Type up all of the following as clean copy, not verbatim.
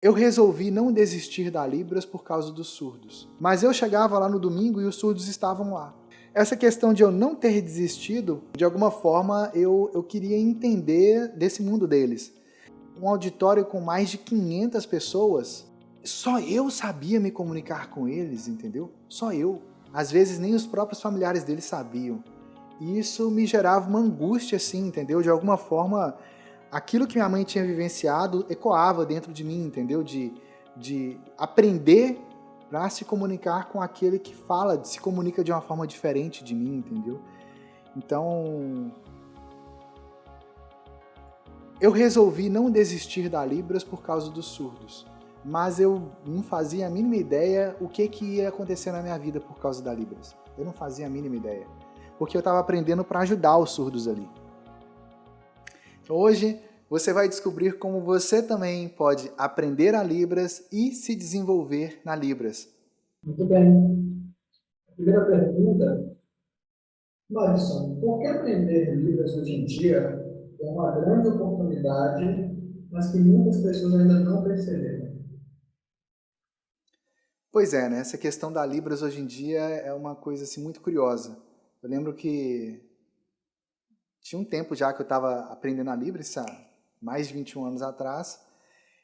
Eu resolvi não desistir da Libras por causa dos surdos, mas eu chegava lá no domingo e os surdos estavam lá. Essa questão de eu não ter desistido, de alguma forma eu queria entender desse mundo deles. Um auditório com mais de 500 pessoas, só eu sabia me comunicar com eles, entendeu? Só eu. Às vezes nem os próprios familiares deles sabiam. E isso me gerava uma angústia, assim, entendeu? De alguma forma, aquilo que minha mãe tinha vivenciado ecoava dentro de mim, entendeu? De aprender para se comunicar com aquele que fala, se comunica de uma forma diferente de mim, entendeu? Então, eu resolvi não desistir da Libras por causa dos surdos, mas eu não fazia a mínima ideia o que ia acontecer na minha vida por causa da Libras. Eu não fazia a mínima ideia, porque eu estava aprendendo para ajudar os surdos ali. Então, hoje você vai descobrir como você também pode aprender a Libras e se desenvolver na Libras. Muito bem. Primeira pergunta, Madison, por que aprender Libras hoje em dia é uma grande oportunidade, mas que muitas pessoas ainda não perceberam? Pois é, né? Essa questão da Libras hoje em dia é uma coisa assim, muito curiosa. Eu lembro que tinha um tempo já que eu estava aprendendo a Libras, há mais de 21 anos atrás,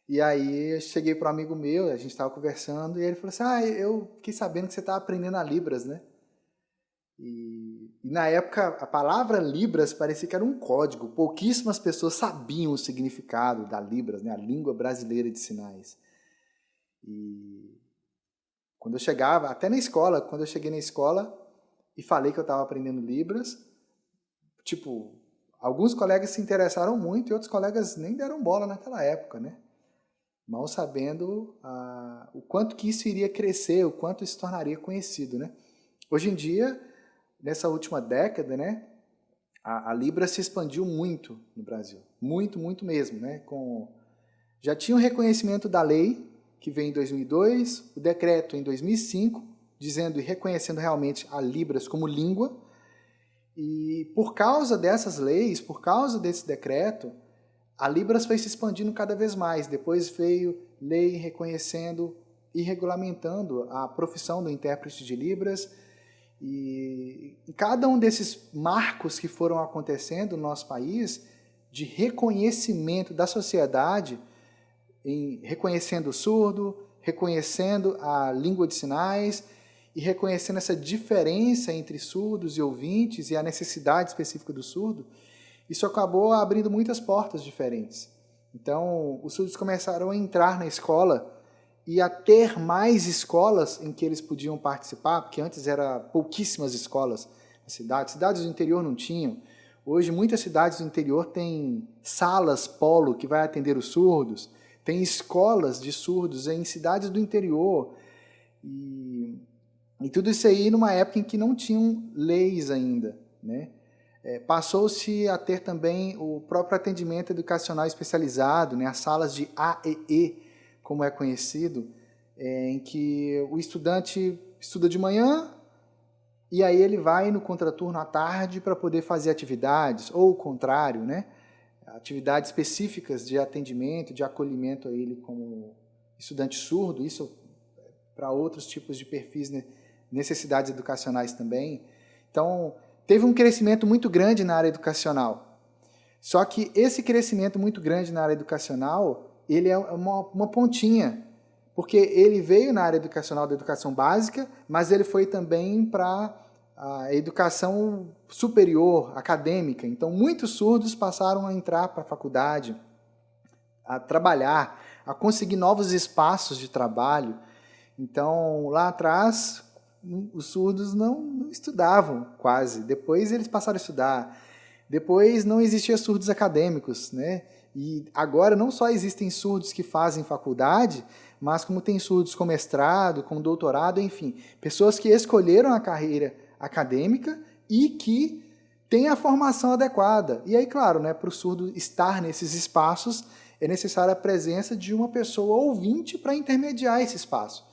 e aí eu cheguei para um amigo meu, a gente estava conversando, e ele falou assim, eu fiquei sabendo que você está aprendendo a Libras, né? E na época a palavra Libras parecia que era um código, pouquíssimas pessoas sabiam o significado da Libras, né? A língua brasileira de sinais. E quando eu chegava, até na escola, quando eu cheguei na escola e falei que eu estava aprendendo Libras, tipo, alguns colegas se interessaram muito e outros colegas nem deram bola naquela época, né? Mal sabendo o quanto que isso iria crescer, o quanto isso se tornaria conhecido, né? Hoje em dia, nessa última década, né, a Libra se expandiu muito no Brasil. Muito, muito mesmo, né? Já tinha o reconhecimento da lei, que veio em 2002, o decreto em 2005, dizendo e reconhecendo realmente a Libras como língua. E por causa dessas leis, por causa desse decreto, a Libras foi se expandindo cada vez mais. Depois veio lei reconhecendo e regulamentando a profissão do intérprete de Libras. E cada um desses marcos que foram acontecendo no nosso país, de reconhecimento da sociedade, reconhecendo o surdo, reconhecendo a língua de sinais e reconhecendo essa diferença entre surdos e ouvintes e a necessidade específica do surdo, isso acabou abrindo muitas portas diferentes. Então, os surdos começaram a entrar na escola e a ter mais escolas em que eles podiam participar, porque antes eram pouquíssimas escolas na cidade. Cidades do interior não tinham. Hoje, muitas cidades do interior têm salas polo que vai atender os surdos, tem escolas de surdos em cidades do interior. E tudo isso aí numa época em que não tinham leis ainda, né? Passou-se a ter também o próprio atendimento educacional especializado, né? As salas de AEE, como é conhecido, em que o estudante estuda de manhã e aí ele vai no contraturno à tarde para poder fazer atividades, ou o contrário, né? Atividades específicas de atendimento, de acolhimento a ele como estudante surdo, isso para outros tipos de perfis, né? Necessidades educacionais também. Então, teve um crescimento muito grande na área educacional. Só que esse crescimento muito grande na área educacional, ele é uma pontinha, porque ele veio na área educacional da educação básica, mas ele foi também para a educação superior, acadêmica. Então, muitos surdos passaram a entrar para a faculdade, a trabalhar, a conseguir novos espaços de trabalho. Então, lá atrás, os surdos não estudavam quase. Depois eles passaram a estudar. Depois não existiam surdos acadêmicos, né? E agora não só existem surdos que fazem faculdade, mas como tem surdos com mestrado, com doutorado, enfim, pessoas que escolheram a carreira acadêmica e que têm a formação adequada. E aí, claro, né, para o surdo estar nesses espaços, é necessária a presença de uma pessoa ouvinte para intermediar esse espaço,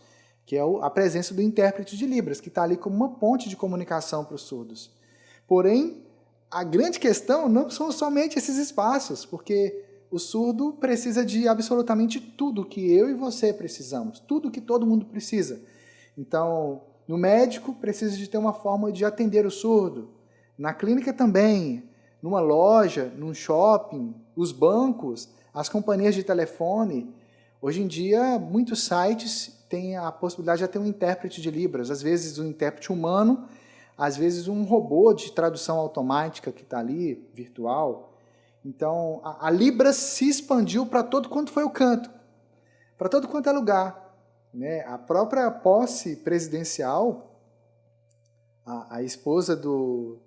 que é a presença do intérprete de Libras, que está ali como uma ponte de comunicação para os surdos. Porém, a grande questão não são somente esses espaços, porque o surdo precisa de absolutamente tudo que eu e você precisamos, tudo que todo mundo precisa. Então, no médico, precisa de ter uma forma de atender o surdo. Na clínica também, numa loja, num shopping, os bancos, as companhias de telefone. Hoje em dia, muitos sites têm a possibilidade de ter um intérprete de Libras, às vezes um intérprete humano, às vezes um robô de tradução automática que está ali, virtual. Então, a Libras se expandiu para todo quanto foi o canto, para todo quanto é lugar. Né? A própria posse presidencial, a esposa do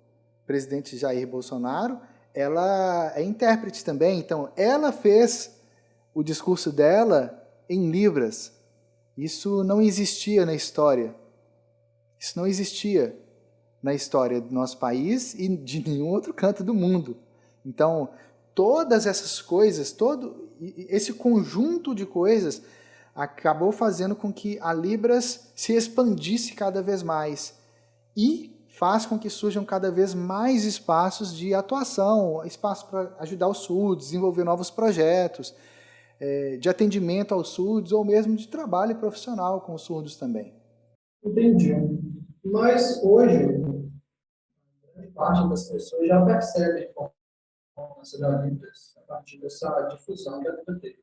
presidente Jair Bolsonaro, ela é intérprete também. Então, ela fez o discurso dela em Libras. Isso não existia na história. Isso não existia na história do nosso país e de nenhum outro canto do mundo. Então, todas essas coisas, todo esse conjunto de coisas acabou fazendo com que a Libras se expandisse cada vez mais e faz com que surjam cada vez mais espaços de atuação, espaço para ajudar os surdos, desenvolver novos projetos, de atendimento aos surdos ou mesmo de trabalho profissional com os surdos também. Entendi. Mas hoje, grande parte das pessoas já percebe a importância da Libras a partir dessa difusão da biblioteca.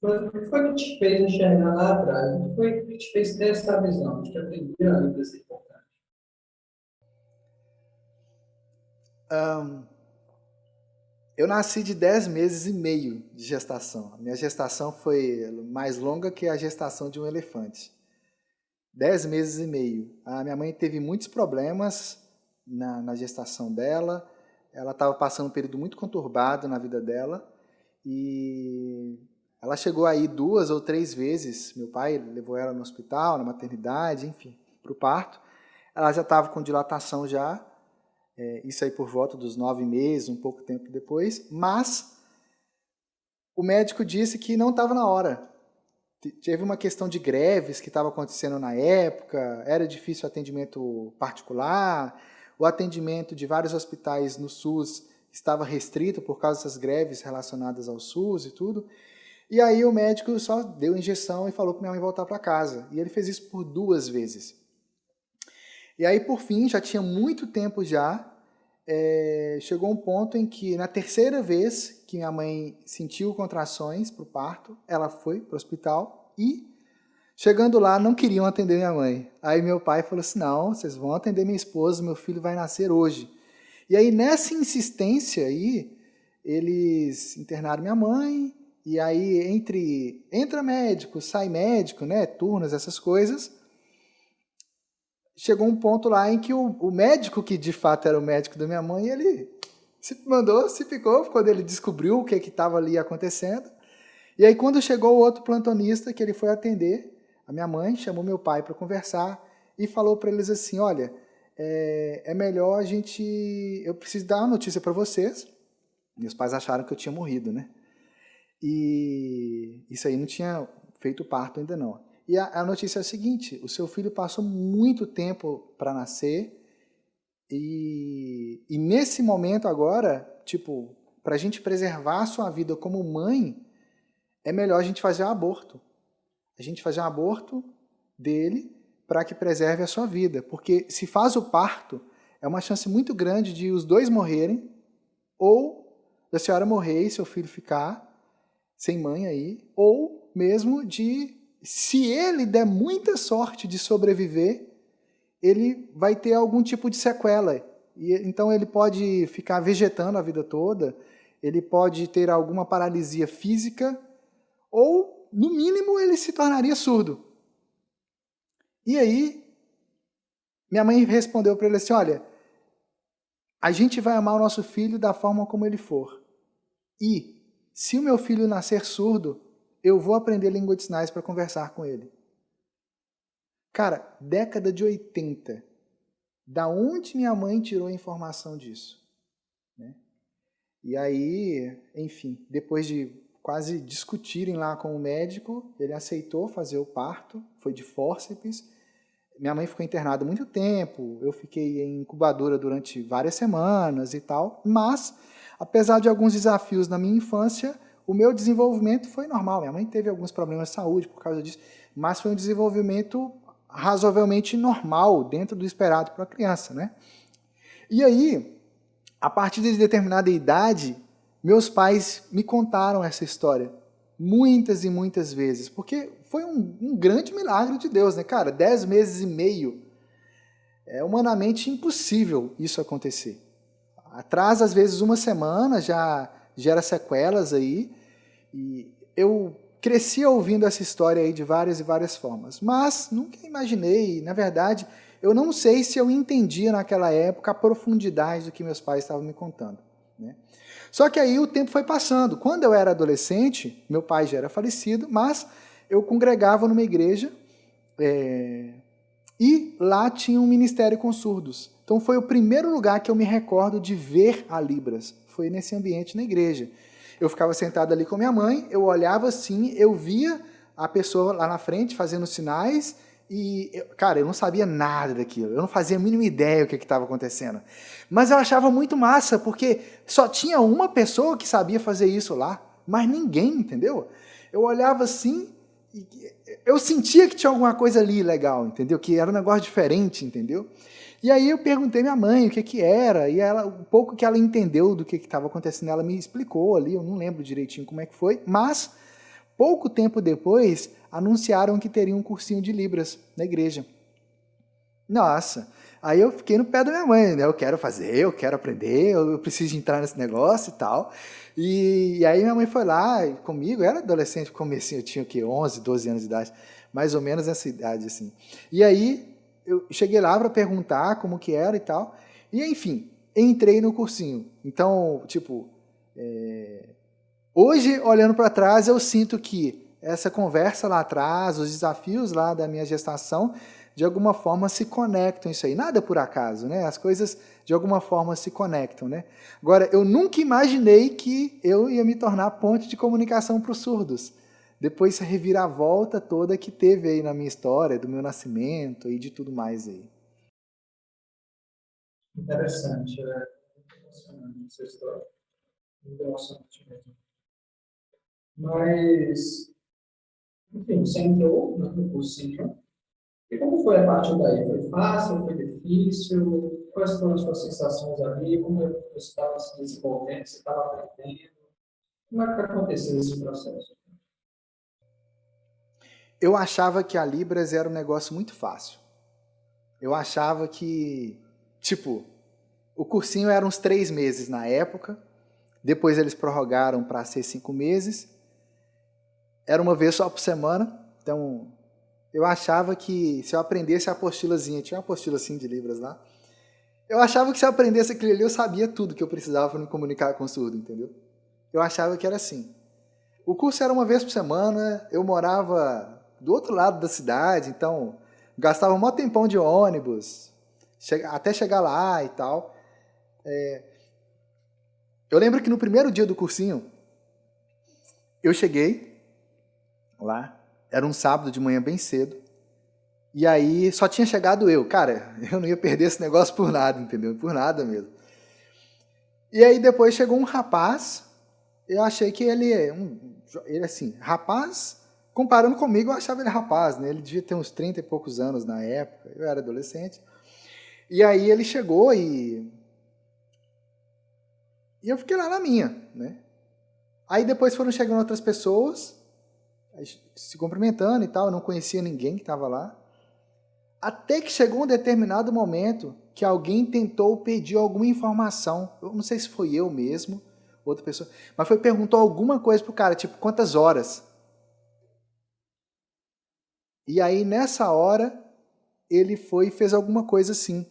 Mas o que foi que te fez enxergar lá atrás? O que foi que te fez ter essa visão de que aprender a Libras é importante? Eu nasci de 10 meses e meio de gestação. A minha gestação foi mais longa que a gestação de um elefante. 10 meses e meio. A minha mãe teve muitos problemas na gestação dela. Ela estava passando um período muito conturbado na vida dela. E ela chegou aí 2 ou 3 vezes. Meu pai levou ela no hospital, na maternidade, enfim, para o parto. Ela já estava com dilatação já. Isso aí por volta dos 9 meses, um pouco tempo depois. Mas o médico disse que não estava na hora. Teve uma questão de greves que estava acontecendo na época, era difícil o atendimento particular, o atendimento de vários hospitais no SUS estava restrito por causa dessas greves relacionadas ao SUS e tudo. E aí o médico só deu injeção e falou para minha mãe voltar para casa. E ele fez isso por 2 vezes. E aí, por fim, já tinha muito tempo já, chegou um ponto em que, na 3ª vez que minha mãe sentiu contrações para o parto, ela foi para o hospital e, chegando lá, não queriam atender minha mãe. Aí meu pai falou assim, não, vocês vão atender minha esposa, meu filho vai nascer hoje. E aí, nessa insistência aí, eles internaram minha mãe, e aí entra médico, sai médico, né, turnos, essas coisas. Chegou um ponto lá em que o médico, que de fato era o médico da minha mãe, ele se picou quando ele descobriu o que estava ali acontecendo. E aí, quando chegou o outro plantonista, que ele foi atender, a minha mãe chamou meu pai para conversar e falou para eles assim, olha, é melhor eu preciso dar uma notícia para vocês. Meus pais acharam que eu tinha morrido, né? E isso aí não tinha feito parto ainda não. E a notícia é a seguinte, o seu filho passou muito tempo para nascer e nesse momento agora, tipo, para a gente preservar a sua vida como mãe, é melhor a gente fazer um aborto. A gente fazer um aborto dele para que preserve a sua vida. Porque se faz o parto, é uma chance muito grande de os 2 morrerem ou da senhora morrer e seu filho ficar sem mãe aí, ou mesmo de... Se ele der muita sorte de sobreviver, ele vai ter algum tipo de sequela. Então ele pode ficar vegetando a vida toda, ele pode ter alguma paralisia física, ou, no mínimo, ele se tornaria surdo. E aí, minha mãe respondeu para ele assim, olha, a gente vai amar o nosso filho da forma como ele for. E, se o meu filho nascer surdo, eu vou aprender língua de sinais para conversar com ele. Cara, década de 80. Da onde minha mãe tirou a informação disso? Né? E aí, enfim, depois de quase discutirem lá com o médico, ele aceitou fazer o parto, foi de fórceps. Minha mãe ficou internada muito tempo, eu fiquei em incubadora durante várias semanas e tal, mas, apesar de alguns desafios na minha infância, o meu desenvolvimento foi normal. Minha mãe teve alguns problemas de saúde por causa disso, mas foi um desenvolvimento razoavelmente normal, dentro do esperado para a criança, né? E aí, a partir de determinada idade, meus pais me contaram essa história muitas e muitas vezes, porque foi um grande milagre de Deus, né, cara? 10 meses e meio, é humanamente impossível isso acontecer. Atrás, às vezes, uma semana já gera sequelas aí, e eu cresci ouvindo essa história aí de várias e várias formas, mas nunca imaginei, na verdade, eu não sei se eu entendia naquela época a profundidade do que meus pais estavam me contando, né? Só que aí o tempo foi passando. Quando eu era adolescente, meu pai já era falecido, mas eu congregava numa igreja e lá tinha um ministério com surdos. Então foi o primeiro lugar que eu me recordo de ver a Libras, foi nesse ambiente na igreja. Eu ficava sentado ali com minha mãe, eu olhava assim, eu via a pessoa lá na frente fazendo sinais e, cara, eu não sabia nada daquilo, eu não fazia a mínima ideia do que estava acontecendo. Mas eu achava muito massa, porque só tinha uma pessoa que sabia fazer isso lá, mas ninguém, entendeu? Eu olhava assim, e eu sentia que tinha alguma coisa ali legal, entendeu? Que era um negócio diferente, entendeu? E aí eu perguntei à minha mãe o que era, e ela, um pouco que ela entendeu do que estava acontecendo, ela me explicou ali, eu não lembro direitinho como é que foi, mas pouco tempo depois anunciaram que teria um cursinho de Libras na igreja. Nossa, aí eu fiquei no pé da minha mãe, né? Eu quero fazer, eu quero aprender, eu preciso entrar nesse negócio e tal. E aí minha mãe foi lá comigo, eu era adolescente, comecinho, eu tinha o quê? 11, 12 anos de idade, mais ou menos essa idade, assim. E aí eu cheguei lá para perguntar como que era e tal, e enfim, entrei no cursinho. Então, tipo, hoje, olhando para trás, eu sinto que essa conversa lá atrás, os desafios lá da minha gestação, de alguma forma se conectam isso aí. Nada por acaso, né? As coisas de alguma forma se conectam, né? Agora, eu nunca imaginei que eu ia me tornar ponte de comunicação para os surdos. Depois essa reviravolta toda que teve aí na minha história, do meu nascimento e de tudo mais aí. Interessante, é muito emocionante essa história. Muito emocionante mesmo. Mas, enfim, você entrou no cursinho. E como foi a partir daí? Foi fácil? Foi difícil? Quais foram as suas sensações ali? Como você estava se desenvolvendo? Você estava aprendendo? Como é que aconteceu esse processo? Eu achava que a Libras era um negócio muito fácil. Eu achava que, tipo, o cursinho era uns 3 meses na época, depois eles prorrogaram para ser 5 meses, era uma vez só por semana, então eu achava que se eu aprendesse a apostilazinha, tinha uma apostila assim de Libras lá, eu achava que se eu aprendesse aquilo ali, eu sabia tudo que eu precisava para me comunicar com o surdo, entendeu? Eu achava que era assim. O curso era uma vez por semana, eu morava do outro lado da cidade, então gastava um maior tempão de ônibus, até chegar lá e tal. Eu lembro que no primeiro dia do cursinho, eu cheguei lá, era um sábado de manhã bem cedo, e aí só tinha chegado eu. Cara, eu não ia perder esse negócio por nada, entendeu? Por nada mesmo. E aí depois chegou um rapaz, eu achei que ele assim, rapaz, comparando comigo, eu achava ele rapaz, né? Ele devia ter uns 30 e poucos anos na época, eu era adolescente. E aí ele chegou e eu fiquei lá na minha, né? Aí depois foram chegando outras pessoas, se cumprimentando e tal, eu não conhecia ninguém que estava lá. Até que chegou um determinado momento que alguém tentou pedir alguma informação. Eu não sei se foi eu mesmo, outra pessoa, mas perguntou alguma coisa pro cara, tipo, quantas horas? E aí, nessa hora, ele foi e fez alguma coisa assim,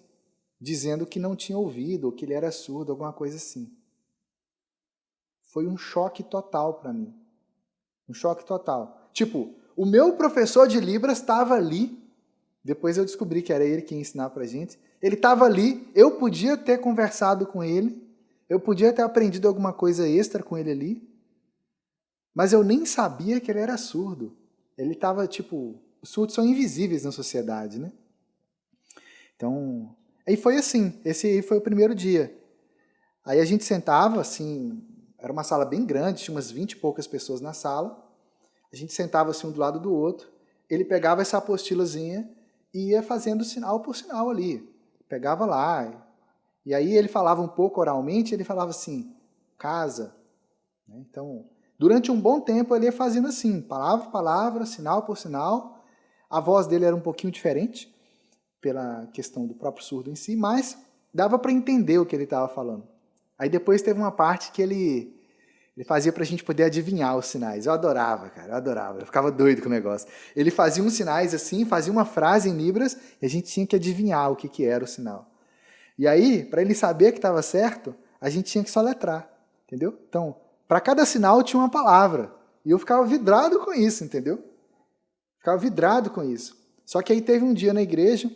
dizendo que não tinha ouvido, ou que ele era surdo, alguma coisa assim. Foi um choque total para mim. Um choque total. Tipo, o meu professor de Libras estava ali, depois eu descobri que era ele que ia ensinar pra gente. Ele estava ali, eu podia ter conversado com ele, eu podia ter aprendido alguma coisa extra com ele ali, mas eu nem sabia que ele era surdo. Ele estava, tipo, os surdos são invisíveis na sociedade, né? Então, aí foi assim, esse aí foi o primeiro dia. Aí a gente sentava, assim, era uma sala bem grande, tinha umas 20 e poucas pessoas na sala, a gente sentava assim um do lado do outro, ele pegava essa apostilazinha e ia fazendo sinal por sinal ali, pegava lá, e aí ele falava um pouco oralmente, ele falava assim, casa, né? Então, durante um bom tempo ele ia fazendo assim, palavra por palavra, sinal por sinal, a voz dele era um pouquinho diferente, pela questão do próprio surdo em si, mas dava para entender o que ele estava falando. Aí depois teve uma parte que ele fazia para a gente poder adivinhar os sinais. Eu adorava, cara, eu adorava. Eu ficava doido com o negócio. Ele fazia uns sinais assim, fazia uma frase em Libras e a gente tinha que adivinhar o que era o sinal. E aí, para ele saber que estava certo, a gente tinha que soletrar, entendeu? Então, para cada sinal tinha uma palavra. E eu ficava vidrado com isso, entendeu? Ficava vidrado com isso. Só que aí teve um dia na igreja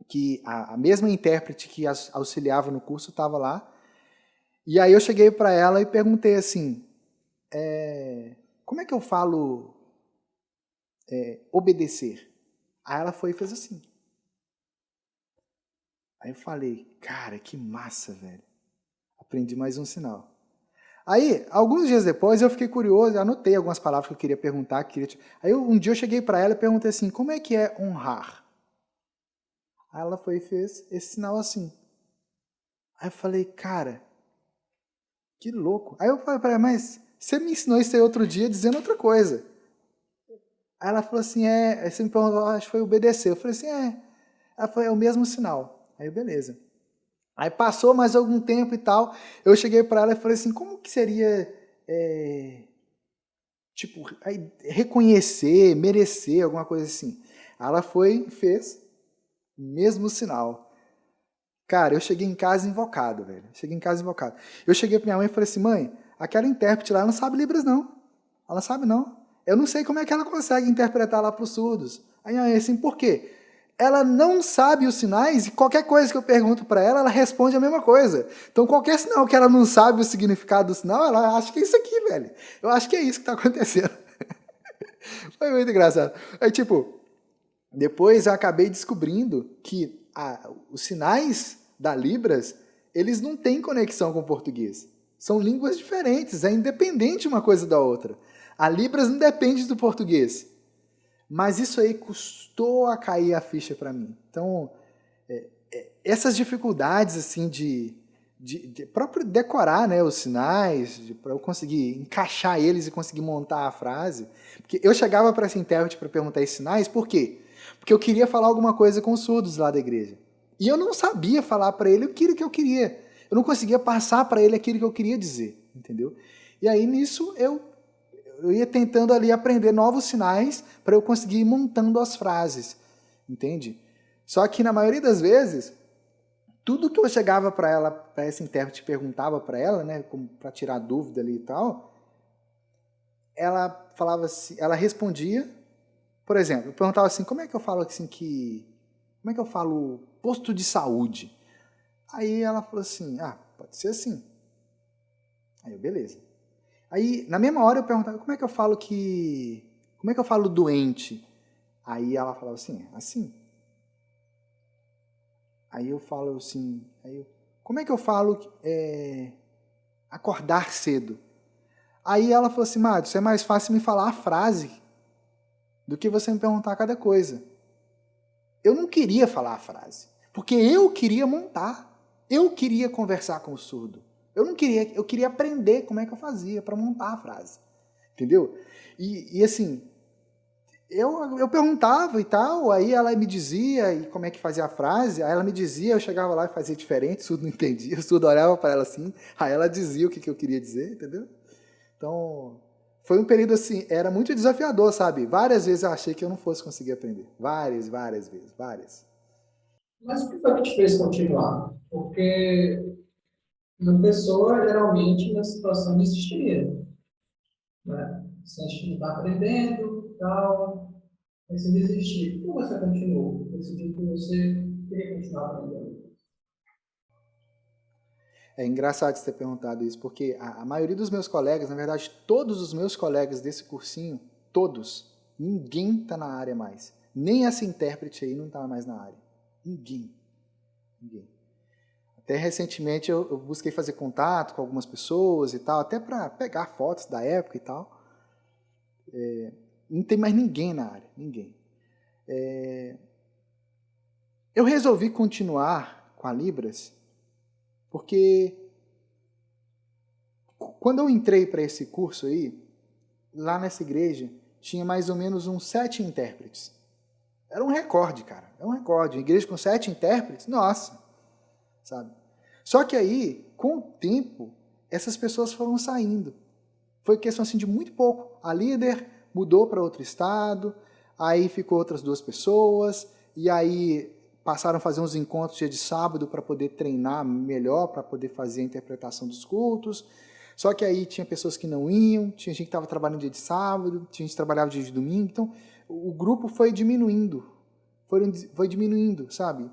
que a mesma intérprete que auxiliava no curso estava lá. E aí eu cheguei para ela e perguntei assim, como é que eu falo obedecer? Aí ela foi e fez assim. Aí eu falei, cara, que massa, velho. Aprendi mais um sinal. Aí, alguns dias depois, eu fiquei curioso, anotei algumas palavras que eu queria perguntar. Aí um dia eu cheguei para ela e perguntei assim, como é que é honrar? Aí ela foi e fez esse sinal assim. Aí eu falei, cara, que louco. Aí eu falei para ela, mas você me ensinou isso aí outro dia dizendo outra coisa. Aí ela falou assim, aí você me perguntou, acho que foi obedecer. Eu falei assim, Ela falou, é o mesmo sinal. Aí, beleza. Aí passou mais algum tempo e tal, eu cheguei para ela e falei assim, como que seria, reconhecer, merecer, alguma coisa assim. Aí ela foi e fez o mesmo sinal. Cara, eu cheguei em casa invocado, velho. Eu cheguei pra minha mãe e falei assim, mãe, aquela intérprete lá não sabe Libras, não. Ela não sabe, não. Eu não sei como é que ela consegue interpretar lá pros surdos. Aí minha mãe assim, por quê? Ela não sabe os sinais e qualquer coisa que eu pergunto para ela, ela responde a mesma coisa. Então, qualquer sinal que ela não sabe o significado do sinal, ela acha que é isso aqui, velho. Eu acho que é isso que está acontecendo. Foi muito engraçado. Aí, depois eu acabei descobrindo que os sinais da Libras, eles não têm conexão com o português. São línguas diferentes, é independente uma coisa da outra. A Libras não depende do português. Mas isso aí custou a cair a ficha para mim. Então, essas dificuldades assim de próprio decorar, né, os sinais, para eu conseguir encaixar eles e conseguir montar a frase. Porque eu chegava para essa intérprete para perguntar esses sinais, por quê? Porque eu queria falar alguma coisa com os surdos lá da igreja. E eu não sabia falar para ele aquilo que eu queria. Eu não conseguia passar para ele aquilo que eu queria dizer, entendeu? E aí nisso eu ia tentando ali aprender novos sinais para eu conseguir ir montando as frases, entende? Só que na maioria das vezes, tudo que eu chegava para ela, para essa intérprete, perguntava para ela, né, para tirar dúvida ali e tal, ela falava assim, ela respondia, por exemplo, eu perguntava assim, como é que eu falo posto de saúde? Aí ela falou assim, pode ser assim. Aí eu, beleza. Aí, na mesma hora eu perguntava, como é que eu falo doente? Aí ela falava assim, assim. Aí eu falo assim, como é que eu falo acordar cedo? Aí ela falou assim, Mário, é mais fácil me falar a frase do que você me perguntar cada coisa. Eu não queria falar a frase, porque eu queria montar. Eu queria conversar com o surdo. Eu queria aprender como é que eu fazia para montar a frase. Entendeu? E assim, eu perguntava e tal, aí ela me dizia e como é que fazia a frase, aí ela me dizia, eu chegava lá e fazia diferente, o surdo não entendia, o surdo olhava para ela assim, aí ela dizia o que eu queria dizer, entendeu? Então, foi um período assim, era muito desafiador, sabe? Várias vezes eu achei que eu não fosse conseguir aprender. Várias vezes, várias. Mas o que foi que te fez continuar? Porque uma pessoa, geralmente, na situação desistiria, né? Se a gente não está aprendendo, tal, aí você desistir. Como você continuou? Decidiu que você queria continuar aprendendo. É engraçado você ter perguntado isso, porque a maioria dos meus colegas, na verdade, todos os meus colegas desse cursinho, todos, ninguém está na área mais. Nem essa intérprete aí não está mais na área. Ninguém. Até recentemente eu busquei fazer contato com algumas pessoas e tal, até para pegar fotos da época e tal. Não tem mais ninguém na área, ninguém. Eu resolvi continuar com a Libras porque quando eu entrei para esse curso aí, lá nessa igreja, tinha mais ou menos uns 7 intérpretes. Era um recorde, cara. Era um recorde. Uma igreja com 7 intérpretes, nossa, sabe? Só que aí, com o tempo, essas pessoas foram saindo. Foi questão assim de muito pouco. A líder mudou para outro estado, aí ficou outras 2 pessoas, e aí passaram a fazer uns encontros dia de sábado para poder treinar melhor, para poder fazer a interpretação dos cultos. Só que aí tinha pessoas que não iam, tinha gente que estava trabalhando dia de sábado, tinha gente que trabalhava dia de domingo, então o grupo foi diminuindo, foi diminuindo, sabe?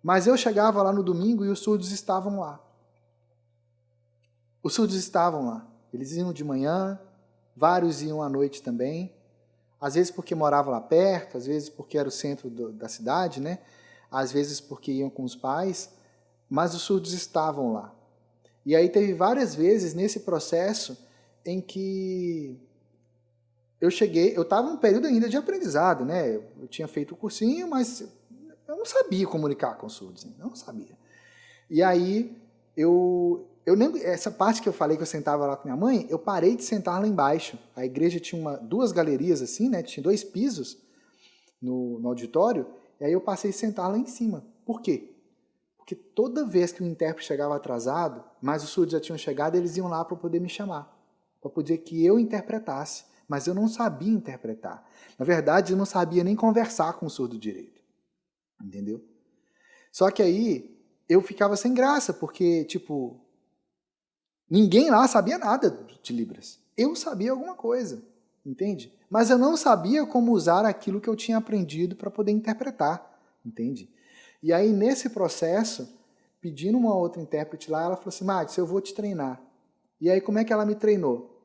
Mas eu chegava lá no domingo e os surdos estavam lá. Os surdos estavam lá. Eles iam de manhã, vários iam à noite também, às vezes porque moravam lá perto, às vezes porque era o centro da cidade, né? Às vezes porque iam com os pais, mas os surdos estavam lá. E aí teve várias vezes nesse processo em que eu estava em um período ainda de aprendizado, né? Eu tinha feito o cursinho, mas eu não sabia comunicar com os surdos, eu não sabia. E aí eu lembro, essa parte que eu falei que eu sentava lá com minha mãe, eu parei de sentar lá embaixo. A igreja tinha 2 galerias assim, né? Tinha 2 pisos no auditório, e aí eu passei a sentar lá em cima. Por quê? Porque toda vez que o intérprete chegava atrasado, mas os surdos já tinham chegado, eles iam lá para poder me chamar, para poder que eu interpretasse, mas eu não sabia interpretar. Na verdade, eu não sabia nem conversar com o surdo direito, entendeu? Só que aí eu ficava sem graça, porque, tipo, ninguém lá sabia nada de Libras. Eu sabia alguma coisa, entende? Mas eu não sabia como usar aquilo que eu tinha aprendido para poder interpretar, entende? E aí, nesse processo, pedindo uma outra intérprete lá, ela falou assim, Mads, eu vou te treinar. E aí, como é que ela me treinou?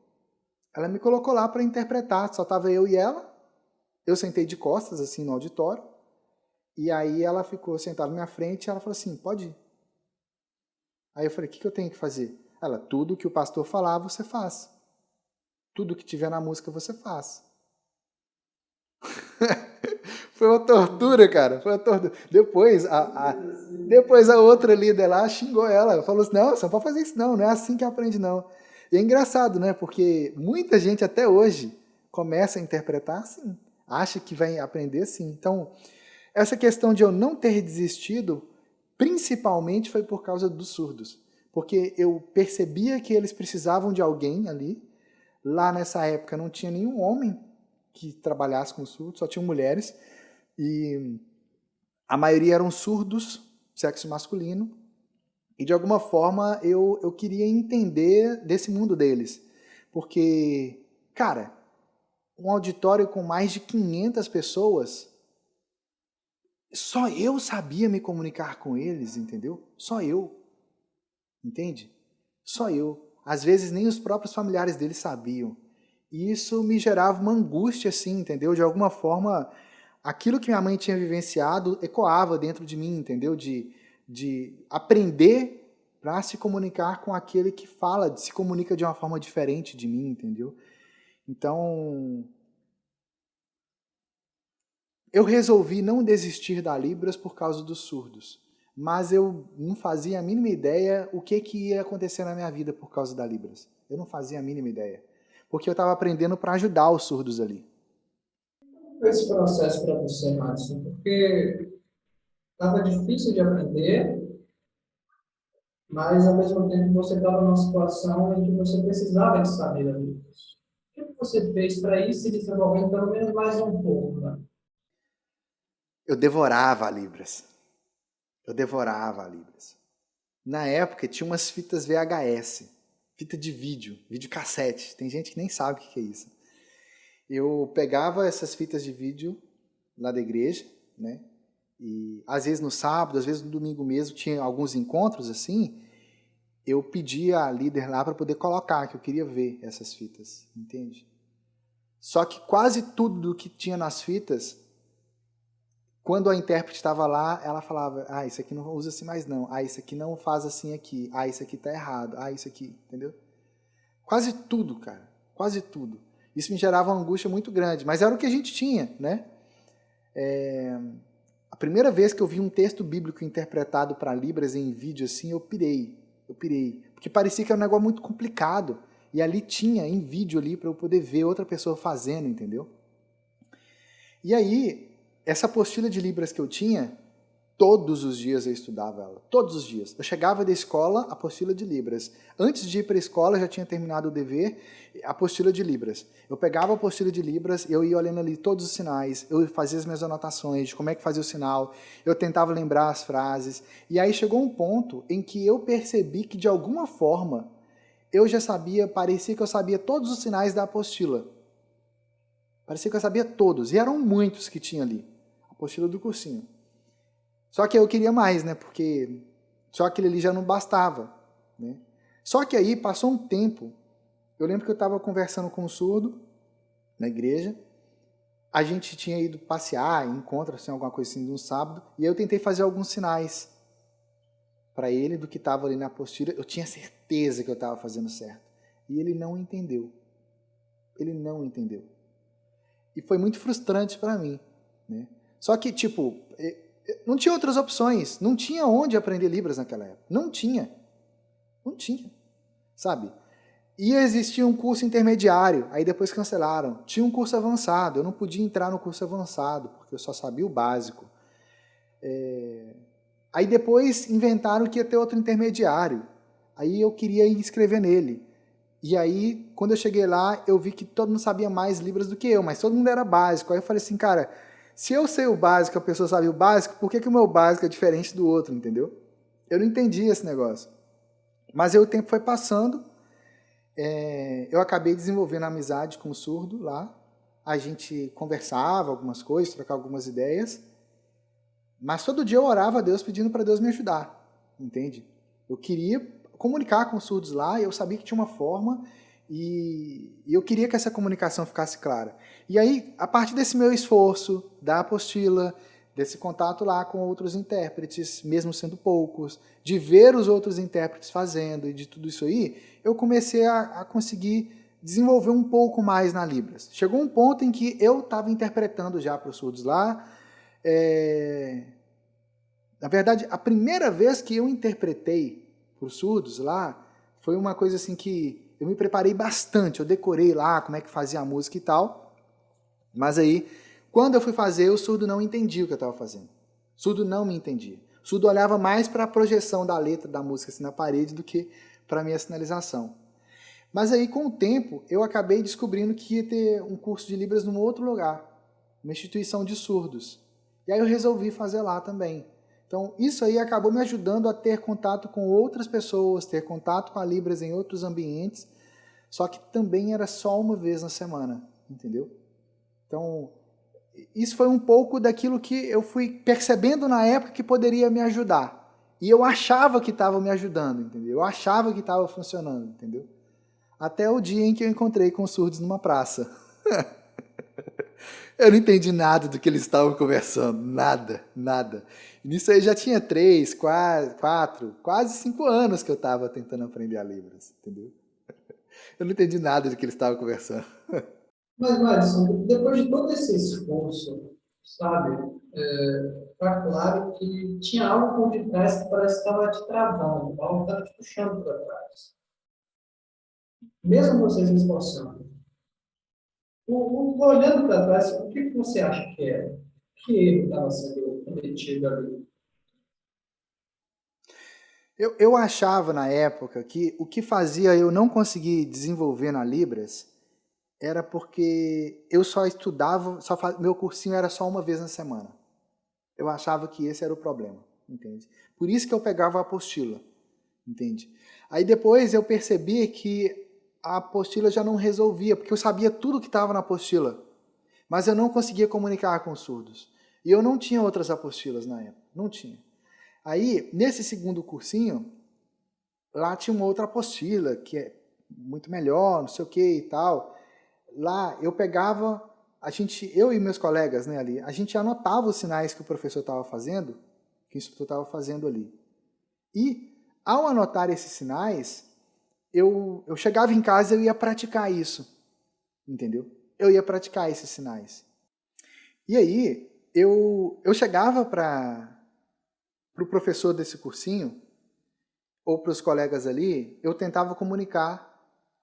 Ela me colocou lá para interpretar, só estava eu e ela. Eu sentei de costas, assim, no auditório. E aí, ela ficou sentada na minha frente e ela falou assim, pode ir. Aí eu falei, o que eu tenho que fazer? Ela, tudo que o pastor falar, você faz. Tudo que tiver na música, você faz. Foi uma tortura, cara. Foi uma tortura. Depois a outra líder lá xingou ela. Falou assim, não, você não pode fazer isso não. Não é assim que aprende, não. E é engraçado, né? Porque muita gente até hoje começa a interpretar assim. Acha que vai aprender assim. Então, essa questão de eu não ter desistido, principalmente foi por causa dos surdos. Porque eu percebia que eles precisavam de alguém ali. Lá nessa época não tinha nenhum homem que trabalhasse com surdos, só tinham mulheres. E a maioria eram surdos, sexo masculino, e de alguma forma eu queria entender desse mundo deles. Porque, cara, um auditório com mais de 500 pessoas, só eu sabia me comunicar com eles, entendeu? Só eu, entende? Só eu. Às vezes nem os próprios familiares deles sabiam. E isso me gerava uma angústia, assim, entendeu? De alguma forma, aquilo que minha mãe tinha vivenciado ecoava dentro de mim, entendeu? De aprender para se comunicar com aquele que fala, se comunica de uma forma diferente de mim, entendeu? Então, eu resolvi não desistir da Libras por causa dos surdos, mas eu não fazia a mínima ideia o que ia acontecer na minha vida por causa da Libras. Eu não fazia a mínima ideia, porque eu estava aprendendo para ajudar os surdos ali. Foi esse processo para você, Márcio? Porque estava difícil de aprender, mas ao mesmo tempo você estava numa situação em que você precisava de saber a Libras. O que você fez para ir se desenvolvendo pelo menos mais um pouco, né? Eu devorava a Libras. Eu devorava a Libras. Na época tinha umas fitas VHS, fita de vídeo, videocassete. Tem gente que nem sabe o que é isso. Eu pegava essas fitas de vídeo lá da igreja, né? E às vezes no sábado, às vezes no domingo mesmo, tinha alguns encontros assim. Eu pedia a líder lá para poder colocar, que eu queria ver essas fitas, entende? Só que quase tudo do que tinha nas fitas, quando a intérprete estava lá, ela falava, isso aqui não usa assim mais não, isso aqui não faz assim aqui, isso aqui tá errado, isso aqui, entendeu? Quase tudo, cara, quase tudo. Isso me gerava uma angústia muito grande, mas era o que a gente tinha, né? A primeira vez que eu vi um texto bíblico interpretado para Libras em vídeo assim, eu pirei, porque parecia que era um negócio muito complicado, e ali tinha em vídeo ali para eu poder ver outra pessoa fazendo, entendeu? E aí, essa apostila de Libras que eu tinha, todos os dias eu estudava ela. Todos os dias. Eu chegava da escola, apostila de Libras. Antes de ir para a escola, eu já tinha terminado o dever, apostila de Libras. Eu pegava a apostila de Libras, eu ia olhando ali todos os sinais, eu fazia as minhas anotações de como é que fazia o sinal, eu tentava lembrar as frases. E aí chegou um ponto em que eu percebi que, de alguma forma, eu já sabia, parecia que eu sabia todos os sinais da apostila. Parecia que eu sabia todos, e eram muitos que tinha ali. A apostila do cursinho. Só que eu queria mais, né? Porque só aquele ali já não bastava, né? Só que aí passou um tempo, eu lembro que eu estava conversando com um surdo na igreja, a gente tinha ido passear, encontro, assim, alguma coisa assim, de um sábado, e eu tentei fazer alguns sinais para ele do que estava ali na apostila. Eu tinha certeza que eu estava fazendo certo. E ele não entendeu. Ele não entendeu. E foi muito frustrante para mim, né? Só que, tipo, não tinha outras opções, não tinha onde aprender Libras naquela época. Não tinha, sabe? Ia existir um curso intermediário, aí depois cancelaram. Tinha um curso avançado, eu não podia entrar no curso avançado, porque eu só sabia o básico. Aí depois inventaram que ia ter outro intermediário, aí eu queria ir inscrever nele. E aí, quando eu cheguei lá, eu vi que todo mundo sabia mais Libras do que eu, mas todo mundo era básico. Aí eu falei assim, cara, se eu sei o básico, a pessoa sabe o básico, por que o meu básico é diferente do outro, entendeu? Eu não entendi esse negócio. Mas aí o tempo foi passando, eu acabei desenvolvendo amizade com o surdo lá, a gente conversava algumas coisas, trocava algumas ideias, mas todo dia eu orava a Deus pedindo para Deus me ajudar, entende? Eu queria comunicar com os surdos lá, eu sabia que tinha uma forma e eu queria que essa comunicação ficasse clara. E aí, a partir desse meu esforço, da apostila, desse contato lá com outros intérpretes, mesmo sendo poucos, de ver os outros intérpretes fazendo e de tudo isso aí, eu comecei a conseguir desenvolver um pouco mais na Libras. Chegou um ponto em que eu estava interpretando já para os surdos lá. Na verdade, a primeira vez que eu interpretei para os surdos lá, foi uma coisa assim que eu me preparei bastante, eu decorei lá como é que fazia a música e tal, mas aí, quando eu fui fazer, o surdo não entendia o que eu estava fazendo. O surdo não me entendia. O surdo olhava mais para a projeção da letra da música assim, na parede do que para a minha sinalização. Mas aí, com o tempo, eu acabei descobrindo que ia ter um curso de Libras num outro lugar, uma instituição de surdos. E aí eu resolvi fazer lá também. Então, isso aí acabou me ajudando a ter contato com outras pessoas, ter contato com a Libras em outros ambientes, só que também era só uma vez na semana, entendeu? Então, isso foi um pouco daquilo que eu fui percebendo na época que poderia me ajudar. E eu achava que estava me ajudando, entendeu? Eu achava que estava funcionando, entendeu? Até o dia em que eu encontrei com os surdos numa praça. Eu não entendi nada do que eles estavam conversando, nada. Nisso aí já tinha 3, 4, quase 5 anos que eu estava tentando aprender a Libras, entendeu? Eu não entendi nada do que eles estavam conversando. Mas, Madison, depois de todo esse esforço, sabe, tá claro que tinha algo por detrás que parece que estava te travando, algo estava te puxando para trás. Mesmo você se esforçando. Olhando para trás, o que você acha que era? Que erro estava sendo cometido ali? Eu achava na época que o que fazia eu não conseguir desenvolver na Libras era porque eu só estudava, meu cursinho era só uma vez na semana. Eu achava que esse era o problema, entende? Por isso que eu pegava a apostila, entende? Aí depois eu percebi que a apostila já não resolvia, porque eu sabia tudo que estava na apostila, mas eu não conseguia comunicar com os surdos. E eu não tinha outras apostilas na época, não tinha. Aí, nesse segundo cursinho, lá tinha uma outra apostila, que é muito melhor, não sei o que e tal. Lá eu pegava eu e meus colegas, né, ali, a gente anotava os sinais que o professor estava fazendo, que o instrutor estava fazendo ali. E, ao anotar esses sinais, eu chegava em casa e eu ia praticar isso, entendeu? Eu ia praticar esses sinais. E aí, eu chegava para o professor desse cursinho, ou para os colegas ali, eu tentava comunicar.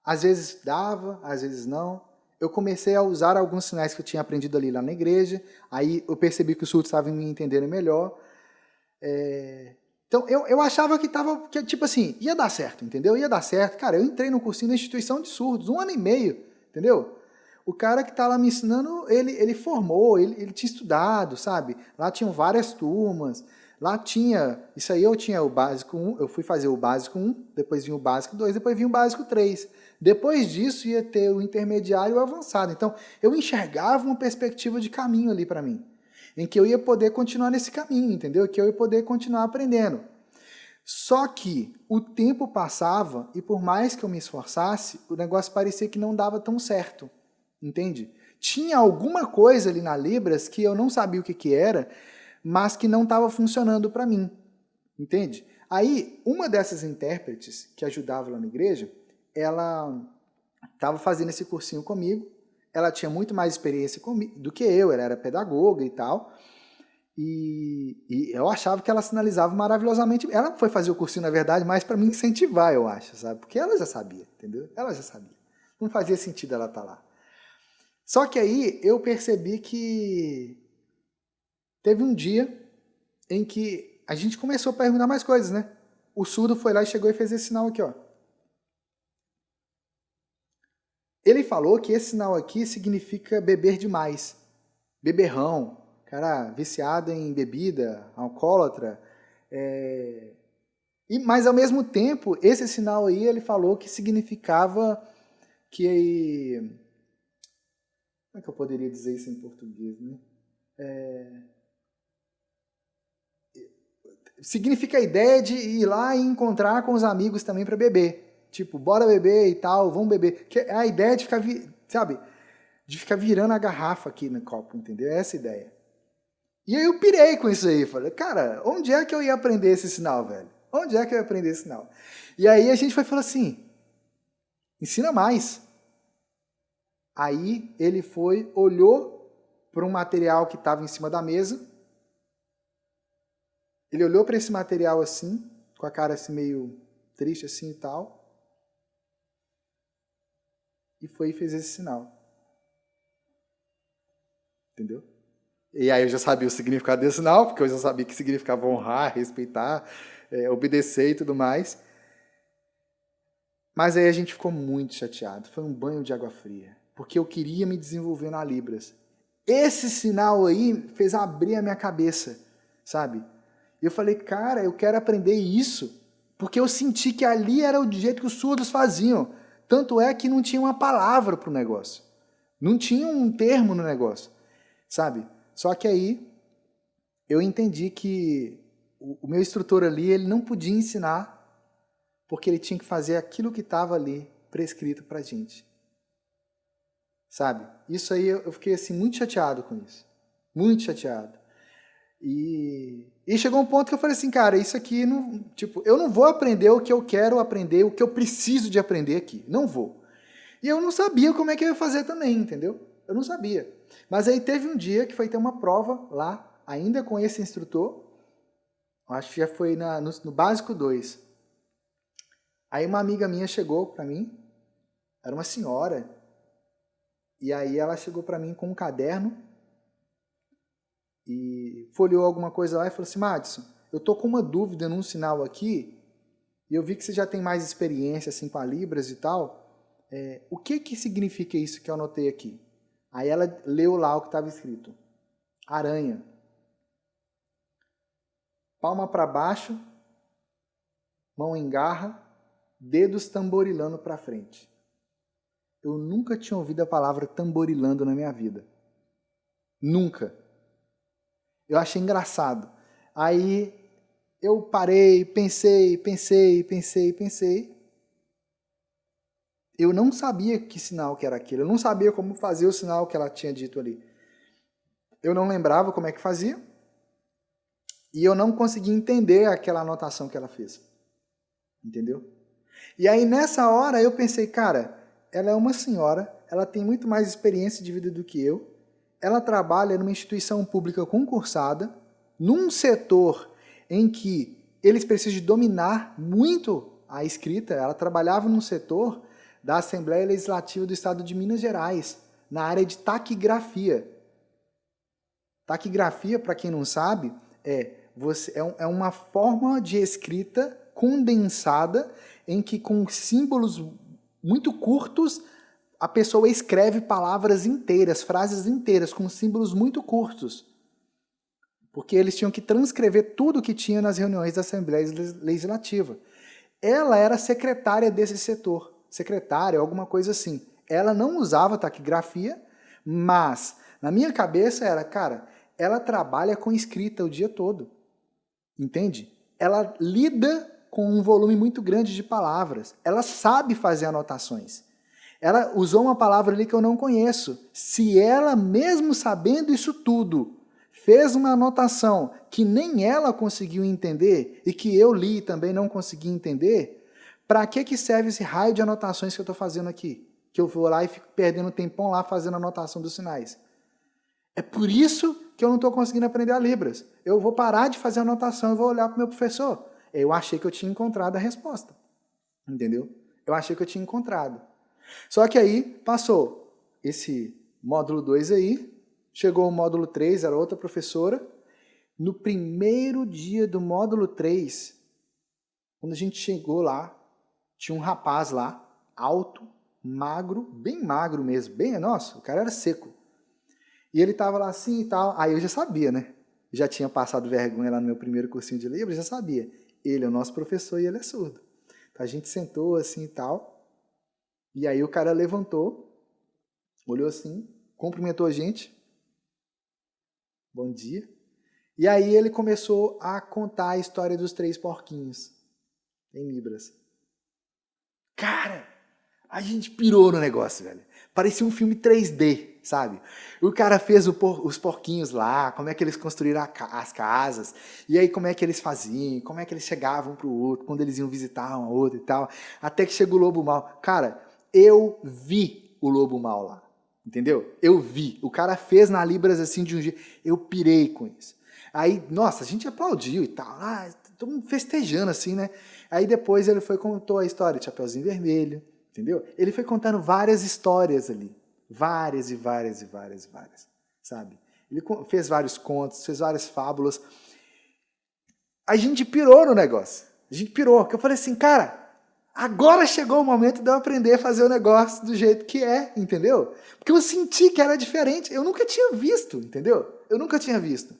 Às vezes dava, às vezes não. Eu comecei a usar alguns sinais que eu tinha aprendido ali lá na igreja, aí eu percebi que os surdos estavam me entendendo melhor. Então, eu achava que, tipo assim, ia dar certo, entendeu? Ia dar certo. Cara, eu entrei no cursinho da instituição de surdos, 1 ano e meio, entendeu? O cara que está lá me ensinando, ele formou, ele tinha estudado, sabe? Lá tinham várias turmas, lá tinha, isso aí eu tinha o básico 1, eu fui fazer o básico 1, depois vinha o básico 2, depois vinha o básico 3. Depois disso ia ter o intermediário e o avançado. Então, eu enxergava uma perspectiva de caminho ali para mim, em que eu ia poder continuar nesse caminho, entendeu? Que eu ia poder continuar aprendendo. Só que o tempo passava e por mais que eu me esforçasse, o negócio parecia que não dava tão certo, entende? Tinha alguma coisa ali na Libras que eu não sabia o que era, mas que não estava funcionando para mim, entende? Aí, uma dessas intérpretes que ajudava lá na igreja, ela estava fazendo esse cursinho comigo, ela tinha muito mais experiência do que eu, ela era pedagoga e tal, e eu achava que ela sinalizava maravilhosamente. Ela foi fazer o cursinho, na verdade, mais para me incentivar, eu acho, sabe? Porque ela já sabia, entendeu? Ela já sabia. Não fazia sentido ela estar lá. Só que aí eu percebi que teve um dia em que a gente começou a perguntar mais coisas, né? O surdo foi lá e chegou e fez esse sinal aqui, ó. Ele falou que esse sinal aqui significa beber demais, beberrão, cara viciado em bebida, alcoólatra. Mas ao mesmo tempo, esse sinal aí ele falou que significava que... Como é que eu poderia dizer isso em português, né? Significa a ideia de ir lá e encontrar com os amigos também para beber. Tipo, bora beber e tal, vamos beber. Que é a ideia de ficar, sabe, de ficar virando a garrafa aqui no copo, entendeu? É essa a ideia. E aí eu pirei com isso aí. Falei, cara, onde é que eu ia aprender esse sinal, velho? Onde é que eu ia aprender esse sinal? E aí a gente foi falar assim, ensina mais. Aí ele foi, olhou para um material que estava em cima da mesa. Ele olhou para esse material assim, com a cara assim meio triste assim e tal. E foi e fez esse sinal. Entendeu? E aí eu já sabia o significado desse sinal, porque eu já sabia que significava honrar, respeitar, obedecer e tudo mais. Mas aí a gente ficou muito chateado. Foi um banho de água fria. Porque eu queria me desenvolver na Libras. Esse sinal aí fez abrir a minha cabeça, sabe? E eu falei, cara, eu quero aprender isso. Porque eu senti que ali era o jeito que os surdos faziam. Tanto é que não tinha uma palavra para o negócio. Não tinha um termo no negócio, sabe? Só que aí eu entendi que o meu instrutor ali, ele não podia ensinar porque ele tinha que fazer aquilo que estava ali prescrito pra gente. Sabe? Isso aí eu fiquei assim muito chateado com isso. Muito chateado. E chegou um ponto que eu falei assim, cara, isso aqui não, tipo, eu não vou aprender o que eu quero aprender, o que eu preciso de aprender aqui. Não vou. E eu não sabia como é que eu ia fazer também, entendeu? Eu não sabia. Mas aí teve um dia que foi ter uma prova lá, ainda com esse instrutor, acho que já foi no básico 2. Aí uma amiga minha chegou para mim, era uma senhora, e aí ela chegou para mim com um caderno e folheou alguma coisa lá e falou assim, Madison, eu tô com uma dúvida num sinal aqui, e eu vi que você já tem mais experiência assim com a Libras e tal, o que significa isso que eu anotei aqui? Aí ela leu lá o que estava escrito. Aranha. Palma para baixo, mão em garra, dedos tamborilando para frente. Eu nunca tinha ouvido a palavra tamborilando na minha vida. Nunca. Eu achei engraçado. Aí eu parei, pensei. Eu não sabia que sinal que era aquele, eu não sabia como fazer o sinal que ela tinha dito ali. Eu não lembrava como é que fazia e eu não conseguia entender aquela anotação que ela fez. Entendeu? E aí nessa hora eu pensei, cara, ela é uma senhora, ela tem muito mais experiência de vida do que eu, ela trabalha numa instituição pública concursada, num setor em que eles precisam de dominar muito a escrita. Ela trabalhava num setor da Assembleia Legislativa do Estado de Minas Gerais, na área de taquigrafia. Taquigrafia, para quem não sabe, é uma forma de escrita condensada em que com símbolos muito curtos a pessoa escreve palavras inteiras, frases inteiras, com símbolos muito curtos. Porque eles tinham que transcrever tudo que tinha nas reuniões da Assembleia Legislativa. Ela era secretária desse setor, secretária, alguma coisa assim. Ela não usava taquigrafia, mas na minha cabeça era, cara, ela trabalha com escrita o dia todo, entende? Ela lida com um volume muito grande de palavras, ela sabe fazer anotações. Ela usou uma palavra ali que eu não conheço. Se ela, mesmo sabendo isso tudo, fez uma anotação que nem ela conseguiu entender e que eu li e também não consegui entender, para que serve esse raio de anotações que eu estou fazendo aqui? Que eu vou lá e fico perdendo tempão lá fazendo anotação dos sinais. É por isso que eu não estou conseguindo aprender a Libras. Eu vou parar de fazer anotação e vou olhar para o meu professor. Eu achei que eu tinha encontrado a resposta. Entendeu? Eu achei que eu tinha encontrado. Só que aí passou esse módulo 2 aí, chegou o módulo 3, era outra professora. No primeiro dia do módulo 3, quando a gente chegou lá, tinha um rapaz lá, alto, magro, bem magro mesmo, bem, nossa, o cara era seco. E ele tava lá assim e tal, aí eu já sabia, né? Já tinha passado vergonha lá no meu primeiro cursinho de Libras, já sabia. Ele é o nosso professor e ele é surdo. Então a gente sentou assim e tal, e aí o cara levantou, olhou assim, cumprimentou a gente. Bom dia. E aí ele começou a contar a história dos 3 porquinhos em Libras. Cara, a gente pirou no negócio, velho. Parecia um filme 3D, sabe? O cara fez os porquinhos lá, como é que eles construíram as casas, e aí como é que eles faziam, como é que eles chegavam pro outro, quando eles iam visitar um ao outro e tal, até que chega o lobo mau. Cara, eu vi o lobo mau lá, entendeu? Eu vi. O cara fez na Libras assim de um jeito, eu pirei com isso. Aí, nossa, a gente aplaudiu e tal, todo mundo festejando assim, né? Aí depois ele foi e contou a história de Chapeuzinho Vermelho, entendeu? Ele foi contando várias histórias ali. Várias e várias e várias e várias, sabe? Ele fez vários contos, fez várias fábulas. A gente pirou no negócio. A gente pirou. Porque eu falei assim, cara, agora chegou o momento de eu aprender a fazer o negócio do jeito que é, entendeu? Porque eu senti que era diferente. Eu nunca tinha visto, entendeu? Eu nunca tinha visto.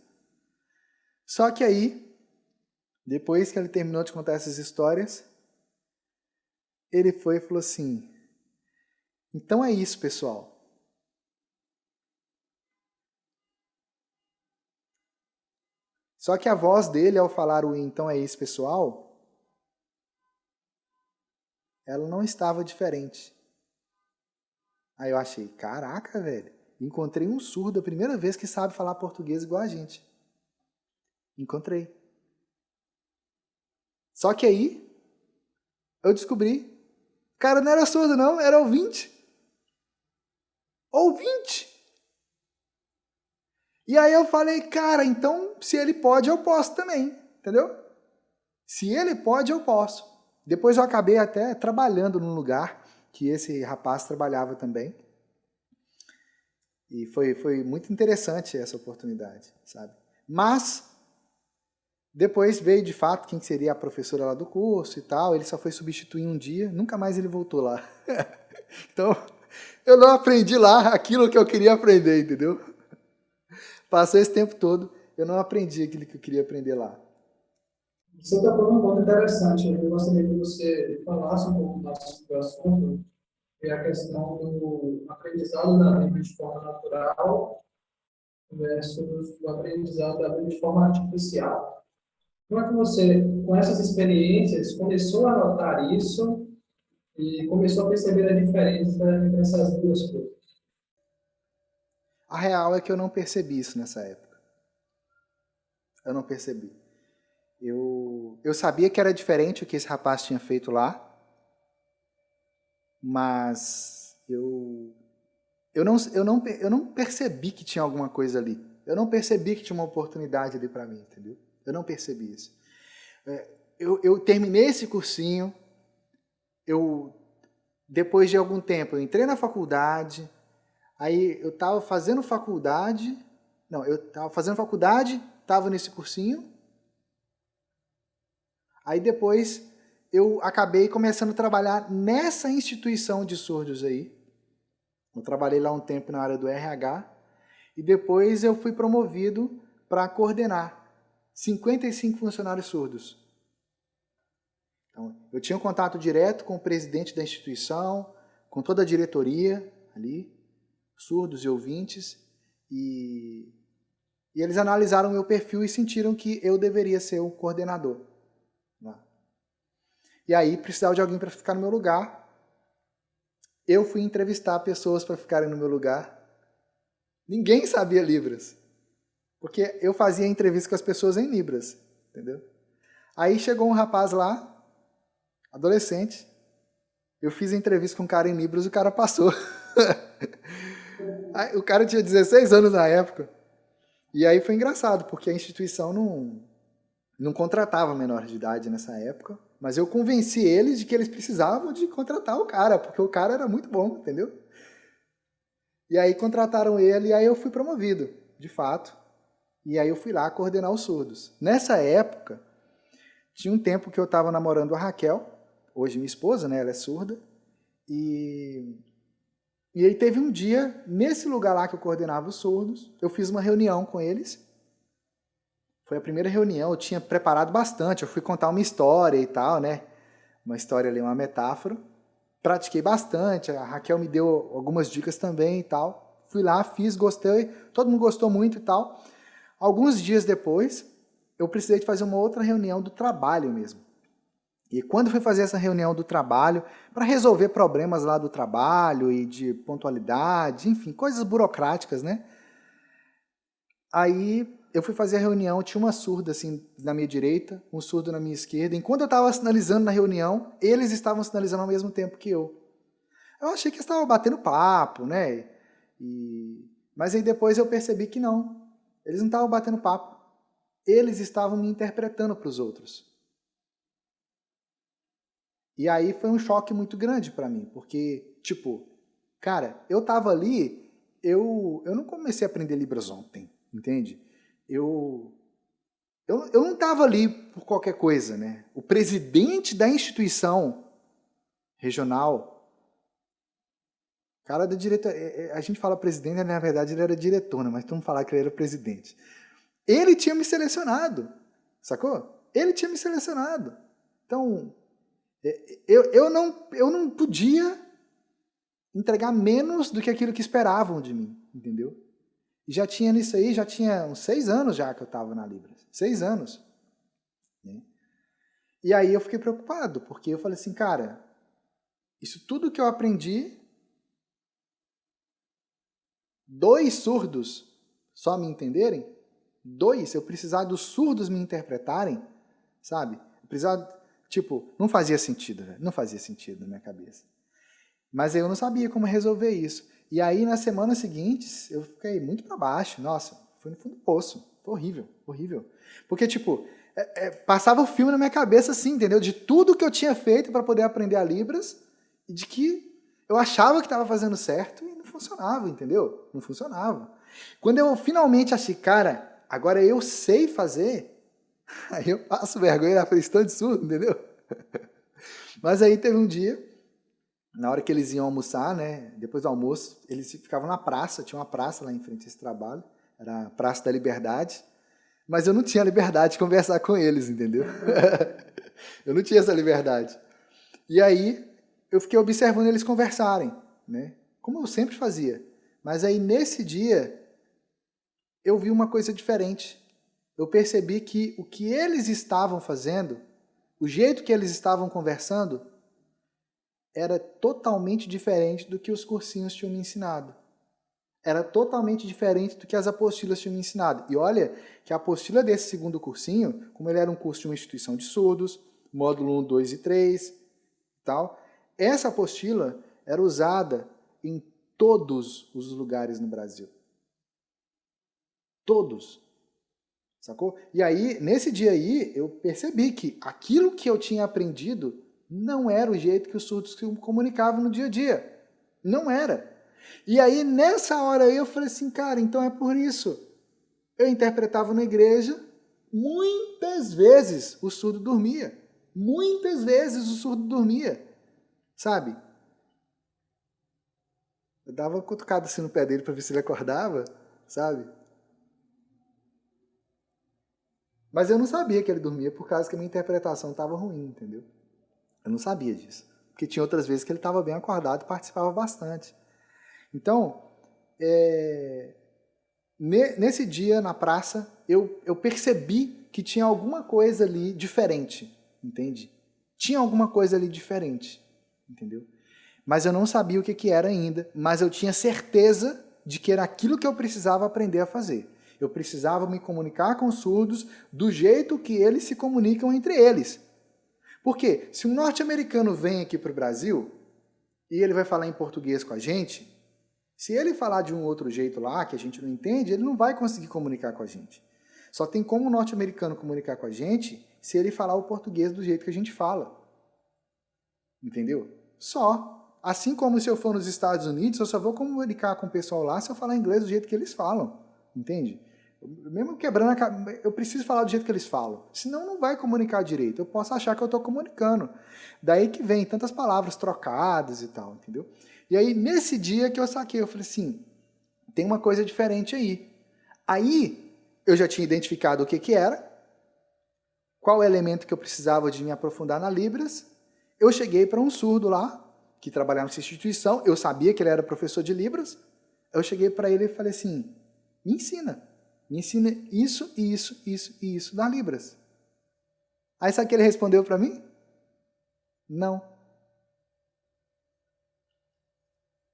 Só que aí, depois que ele terminou de contar essas histórias, ele foi e falou assim, então é isso, pessoal. Só que a voz dele, ao falar o então é isso, pessoal, ela não estava diferente. Aí eu achei, caraca, velho, encontrei um surdo a primeira vez que sabe falar português igual a gente. Encontrei. Só que aí, eu descobri, o cara não era surdo não, era ouvinte. Ouvinte! E aí eu falei, cara, então se ele pode, eu posso também, entendeu? Se ele pode, eu posso. Depois eu acabei até trabalhando num lugar que esse rapaz trabalhava também. E foi muito interessante essa oportunidade, sabe? Mas, depois veio de fato quem seria a professora lá do curso e tal, ele só foi substituir um dia, nunca mais ele voltou lá. Então, eu não aprendi lá aquilo que eu queria aprender, entendeu? Passou esse tempo todo, eu não aprendi aquilo que eu queria aprender lá. Você está falando um ponto interessante. Eu gostaria que você falasse um pouco mais sobre o assunto, que é a questão do aprendizado da língua de forma natural versus o aprendizado da língua de forma artificial. Como é que você, com essas experiências, começou a notar isso e começou a perceber a diferença entre essas duas coisas? A real é que eu não percebi isso nessa época. Eu não percebi. Eu sabia que era diferente o que esse rapaz tinha feito lá, mas eu não percebi que tinha alguma coisa ali. Eu não percebi que tinha uma oportunidade ali para mim, entendeu? Eu não percebi isso. Eu terminei esse cursinho, depois de algum tempo, eu entrei na faculdade, aí eu estava fazendo faculdade, estava nesse cursinho, aí depois eu acabei começando a trabalhar nessa instituição de surdos aí. Eu trabalhei lá um tempo na área do RH e depois eu fui promovido para coordenar 55 funcionários surdos. Então, eu tinha um contato direto com o presidente da instituição, com toda a diretoria ali, surdos e ouvintes, e eles analisaram o meu perfil e sentiram que eu deveria ser o coordenador. E aí precisava de alguém para ficar no meu lugar. Eu fui entrevistar pessoas para ficarem no meu lugar. Ninguém sabia Libras, porque eu fazia entrevista com as pessoas em Libras, entendeu? Aí chegou um rapaz lá, adolescente, eu fiz a entrevista com um cara em Libras e o cara passou. O cara tinha 16 anos na época. E aí foi engraçado, porque a instituição não contratava menores de idade nessa época, mas eu convenci eles de que eles precisavam de contratar o cara, porque o cara era muito bom, entendeu? E aí contrataram ele e aí eu fui promovido, de fato. E aí eu fui lá coordenar os surdos. Nessa época, tinha um tempo que eu estava namorando a Raquel, hoje minha esposa, né? Ela é surda. E aí teve um dia, nesse lugar lá que eu coordenava os surdos, eu fiz uma reunião com eles. Foi a primeira reunião, eu tinha preparado bastante, eu fui contar uma história e tal, né? Uma história ali, uma metáfora. Pratiquei bastante, a Raquel me deu algumas dicas também e tal. Fui lá, fiz, gostei, todo mundo gostou muito e tal. Alguns dias depois, eu precisei de fazer uma outra reunião do trabalho mesmo. E quando fui fazer essa reunião do trabalho, para resolver problemas lá do trabalho e de pontualidade, enfim, coisas burocráticas, né? Aí eu fui fazer a reunião, tinha uma surda assim na minha direita, um surdo na minha esquerda. Enquanto eu estava sinalizando na reunião, eles estavam sinalizando ao mesmo tempo que eu. Eu achei que eles estavam batendo papo, né? Mas aí depois eu percebi que não. Eles não estavam batendo papo. Eles estavam me interpretando para os outros. E aí foi um choque muito grande para mim, porque, tipo, cara, eu tava ali, eu não comecei a aprender Libras ontem, entende? Eu não tava ali por qualquer coisa, né? O presidente da instituição regional, cara da diretoria, a gente fala presidente, na verdade ele era diretor, né? Mas vamos falar que ele era presidente. Ele tinha me selecionado, sacou? Ele tinha me selecionado. Então, eu não podia entregar menos do que aquilo que esperavam de mim, entendeu? E já tinha nisso aí, já tinha uns 6 anos já que eu estava na Libras. 6 anos. Né? E aí eu fiquei preocupado, porque eu falei assim, cara, isso tudo que eu aprendi, 2 surdos só me entenderem, 2, eu precisar dos surdos me interpretarem, sabe? Eu precisava, tipo, não fazia sentido, velho. Não fazia sentido na minha cabeça. Mas eu não sabia como resolver isso. E aí, nas semanas seguintes, eu fiquei muito para baixo. Nossa, fui no fundo do poço. Foi horrível, horrível. Porque, tipo, passava o filme na minha cabeça assim, entendeu? De tudo que eu tinha feito para poder aprender a Libras e de que eu achava que estava fazendo certo e não funcionava, entendeu? Não funcionava. Quando eu finalmente achei, cara, agora eu sei fazer, aí eu passo vergonha na frente de surdo, entendeu? Mas aí teve um dia, na hora que eles iam almoçar, né, depois do almoço, eles ficavam na praça, tinha uma praça lá em frente a esse trabalho, era a Praça da Liberdade, mas eu não tinha liberdade de conversar com eles, entendeu? Eu não tinha essa liberdade. E aí eu fiquei observando eles conversarem, né, como eu sempre fazia. Mas aí nesse dia eu vi uma coisa diferente. Eu percebi que o que eles estavam fazendo, o jeito que eles estavam conversando, era totalmente diferente do que os cursinhos tinham me ensinado. Era totalmente diferente do que as apostilas tinham me ensinado. E olha que a apostila desse segundo cursinho, como ele era um curso de uma instituição de surdos, módulo 1, 2 e 3 e tal, essa apostila era usada em todos os lugares no Brasil. Todos. Sacou? E aí, nesse dia aí, eu percebi que aquilo que eu tinha aprendido não era o jeito que os surdos se comunicavam no dia a dia. Não era. E aí, nessa hora aí, eu falei assim, cara, então é por isso. Eu interpretava na igreja, muitas vezes o surdo dormia. Muitas vezes o surdo dormia. Sabe? Eu dava uma cutucada assim no pé dele para ver se ele acordava, sabe? Mas eu não sabia que ele dormia por causa que a minha interpretação estava ruim, entendeu? Eu não sabia disso. Porque tinha outras vezes que ele estava bem acordado e participava bastante. Então, nesse dia na praça, eu percebi que tinha alguma coisa ali diferente, entende? Tinha alguma coisa ali diferente, entendeu? Mas eu não sabia o que era ainda, mas eu tinha certeza de que era aquilo que eu precisava aprender a fazer. Eu precisava me comunicar com os surdos do jeito que eles se comunicam entre eles. Porque se um norte-americano vem aqui para o Brasil e ele vai falar em português com a gente, se ele falar de um outro jeito lá, que a gente não entende, ele não vai conseguir comunicar com a gente. Só tem como o norte-americano comunicar com a gente se ele falar o português do jeito que a gente fala. Entendeu? Só. Assim como se eu for nos Estados Unidos, eu só vou comunicar com o pessoal lá se eu falar inglês do jeito que eles falam. Entende? Mesmo quebrando a cabeça, eu preciso falar do jeito que eles falam. Senão não vai comunicar direito. Eu posso achar que eu estou comunicando. Daí que vem tantas palavras trocadas e tal, entendeu? E aí, nesse dia que eu saquei, eu falei assim, tem uma coisa diferente aí. Aí, eu já tinha identificado o que era, qual elemento que eu precisava de me aprofundar na Libras. Eu cheguei para um surdo lá, que trabalhava nessa instituição, eu sabia que ele era professor de Libras. Eu cheguei para ele e falei assim, me ensina isso, isso, isso e isso da Libras. Aí sabe o que ele respondeu para mim? Não.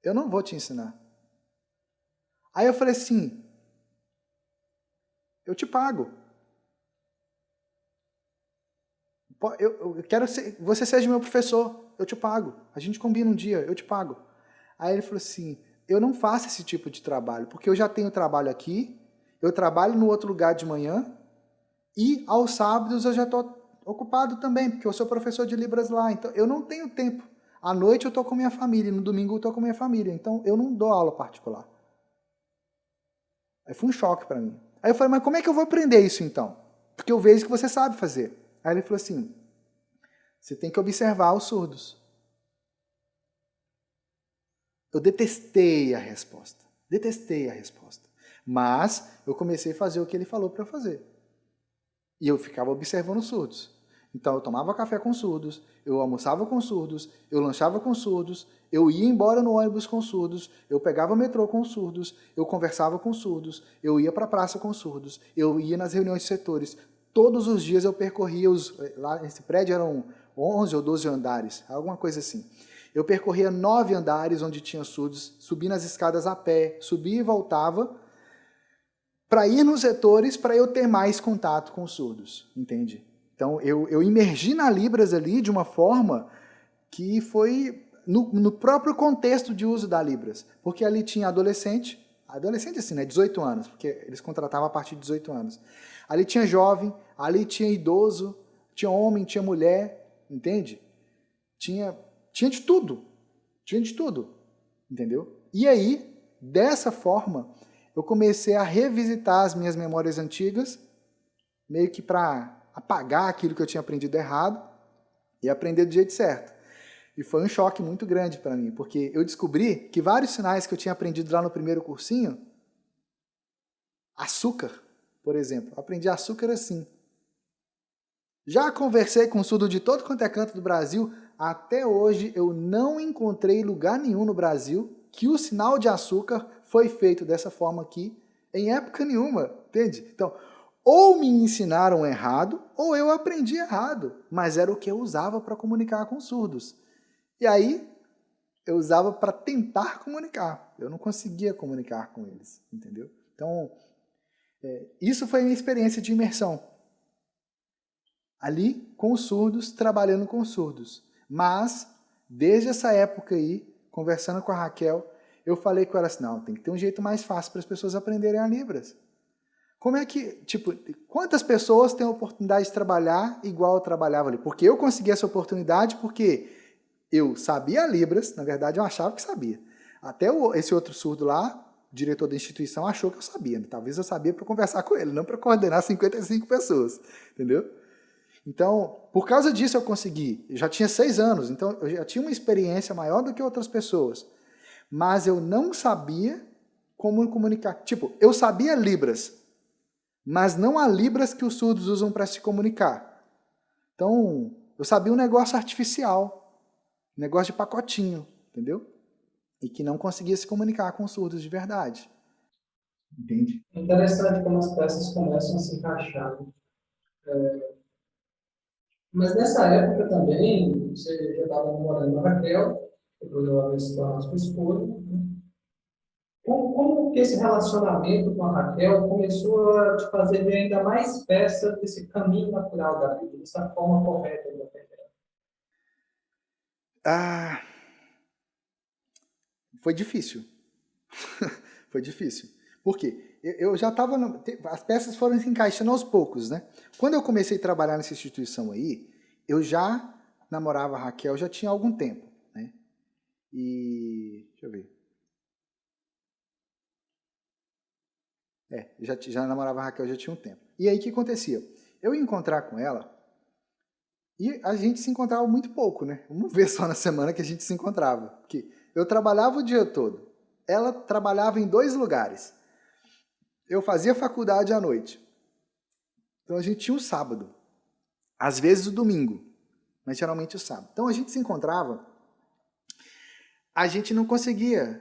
Eu não vou te ensinar. Aí eu falei assim, eu te pago. Eu quero que você seja meu professor, eu te pago. A gente combina um dia, eu te pago. Aí ele falou assim, eu não faço esse tipo de trabalho, porque eu já tenho trabalho aqui, eu trabalho no outro lugar de manhã, e aos sábados eu já estou ocupado também, porque eu sou professor de Libras lá, então eu não tenho tempo. À noite eu estou com minha família, no domingo eu estou com minha família, então eu não dou aula particular. Aí foi um choque para mim. Aí eu falei, mas como é que eu vou aprender isso então? Porque eu vejo que você sabe fazer. Aí ele falou assim, você tem que observar os surdos. Eu detestei a resposta. Detestei a resposta. Mas eu comecei a fazer o que ele falou para eu fazer. E eu ficava observando os surdos. Então eu tomava café com surdos, eu almoçava com surdos, eu lanchava com surdos, eu ia embora no ônibus com surdos, eu pegava o metrô com surdos, eu conversava com surdos, eu ia para a praça com surdos, eu ia nas reuniões de setores. Todos os dias eu percorria lá esse prédio eram 11 ou 12 andares, alguma coisa assim. Eu percorria 9 andares onde tinha surdos, subia nas escadas a pé, subia e voltava para ir nos setores para eu ter mais contato com os surdos, entende? Então eu imergi na Libras ali de uma forma que foi no próprio contexto de uso da Libras, porque ali tinha adolescente assim, né, 18 anos, porque eles contratavam a partir de 18 anos. Ali tinha jovem, ali tinha idoso, tinha homem, tinha mulher, entende? Tinha de tudo, entendeu? E aí, dessa forma, eu comecei a revisitar as minhas memórias antigas, meio que para apagar aquilo que eu tinha aprendido errado e aprender do jeito certo. E foi um choque muito grande para mim, porque eu descobri que vários sinais que eu tinha aprendido lá no primeiro cursinho, açúcar, por exemplo, eu aprendi açúcar assim. Já conversei com surdo de todo quanto é canto do Brasil, até hoje eu não encontrei lugar nenhum no Brasil que o sinal de açúcar foi feito dessa forma aqui, em época nenhuma, entende? Então, ou me ensinaram errado, ou eu aprendi errado, mas era o que eu usava para comunicar com surdos. E aí, eu usava para tentar comunicar. Eu não conseguia comunicar com eles, entendeu? Então, isso foi a minha experiência de imersão. Ali, com os surdos, trabalhando com os surdos. Mas, desde essa época aí, conversando com a Raquel, eu falei com ela assim, não, tem que ter um jeito mais fácil para as pessoas aprenderem a Libras. Como é que, tipo, quantas pessoas têm a oportunidade de trabalhar igual eu trabalhava ali? Porque eu consegui essa oportunidade porque eu sabia Libras, na verdade eu achava que sabia. Até esse outro surdo lá, diretor da instituição, achou que eu sabia. Talvez eu sabia para conversar com ele, não para coordenar 55 pessoas, entendeu? Então, por causa disso eu consegui. Eu já tinha 6 anos, então eu já tinha uma experiência maior do que outras pessoas. Mas eu não sabia como comunicar. Tipo, eu sabia Libras, mas não há Libras que os surdos usam para se comunicar. Então, eu sabia um negócio artificial, um negócio de pacotinho, entendeu? E que não conseguia se comunicar com os surdos de verdade. Entende? Interessante como as peças começam a se encaixar. Mas nessa época também, você já estava namorando a Raquel, depois ela veio se tornar sua esposa, né? Como que esse relacionamento com a Raquel começou a te fazer ver ainda mais peça desse caminho natural da vida, dessa forma correta da vida? Ah, foi difícil. Foi difícil. Por quê? Eu já estava... As peças foram se encaixando aos poucos, né? Quando eu comecei a trabalhar nessa instituição aí, eu já namorava a Raquel já tinha algum tempo, né? E... deixa eu ver. Já namorava a Raquel já tinha um tempo. E aí o que acontecia? Eu ia encontrar com ela e a gente se encontrava muito pouco, né? Uma vez só na semana que a gente se encontrava. Porque eu trabalhava o dia todo. Ela trabalhava em 2 lugares. Eu fazia faculdade à noite. Então a gente tinha o sábado. Às vezes o domingo. Mas geralmente o sábado. Então a gente se encontrava. A gente não conseguia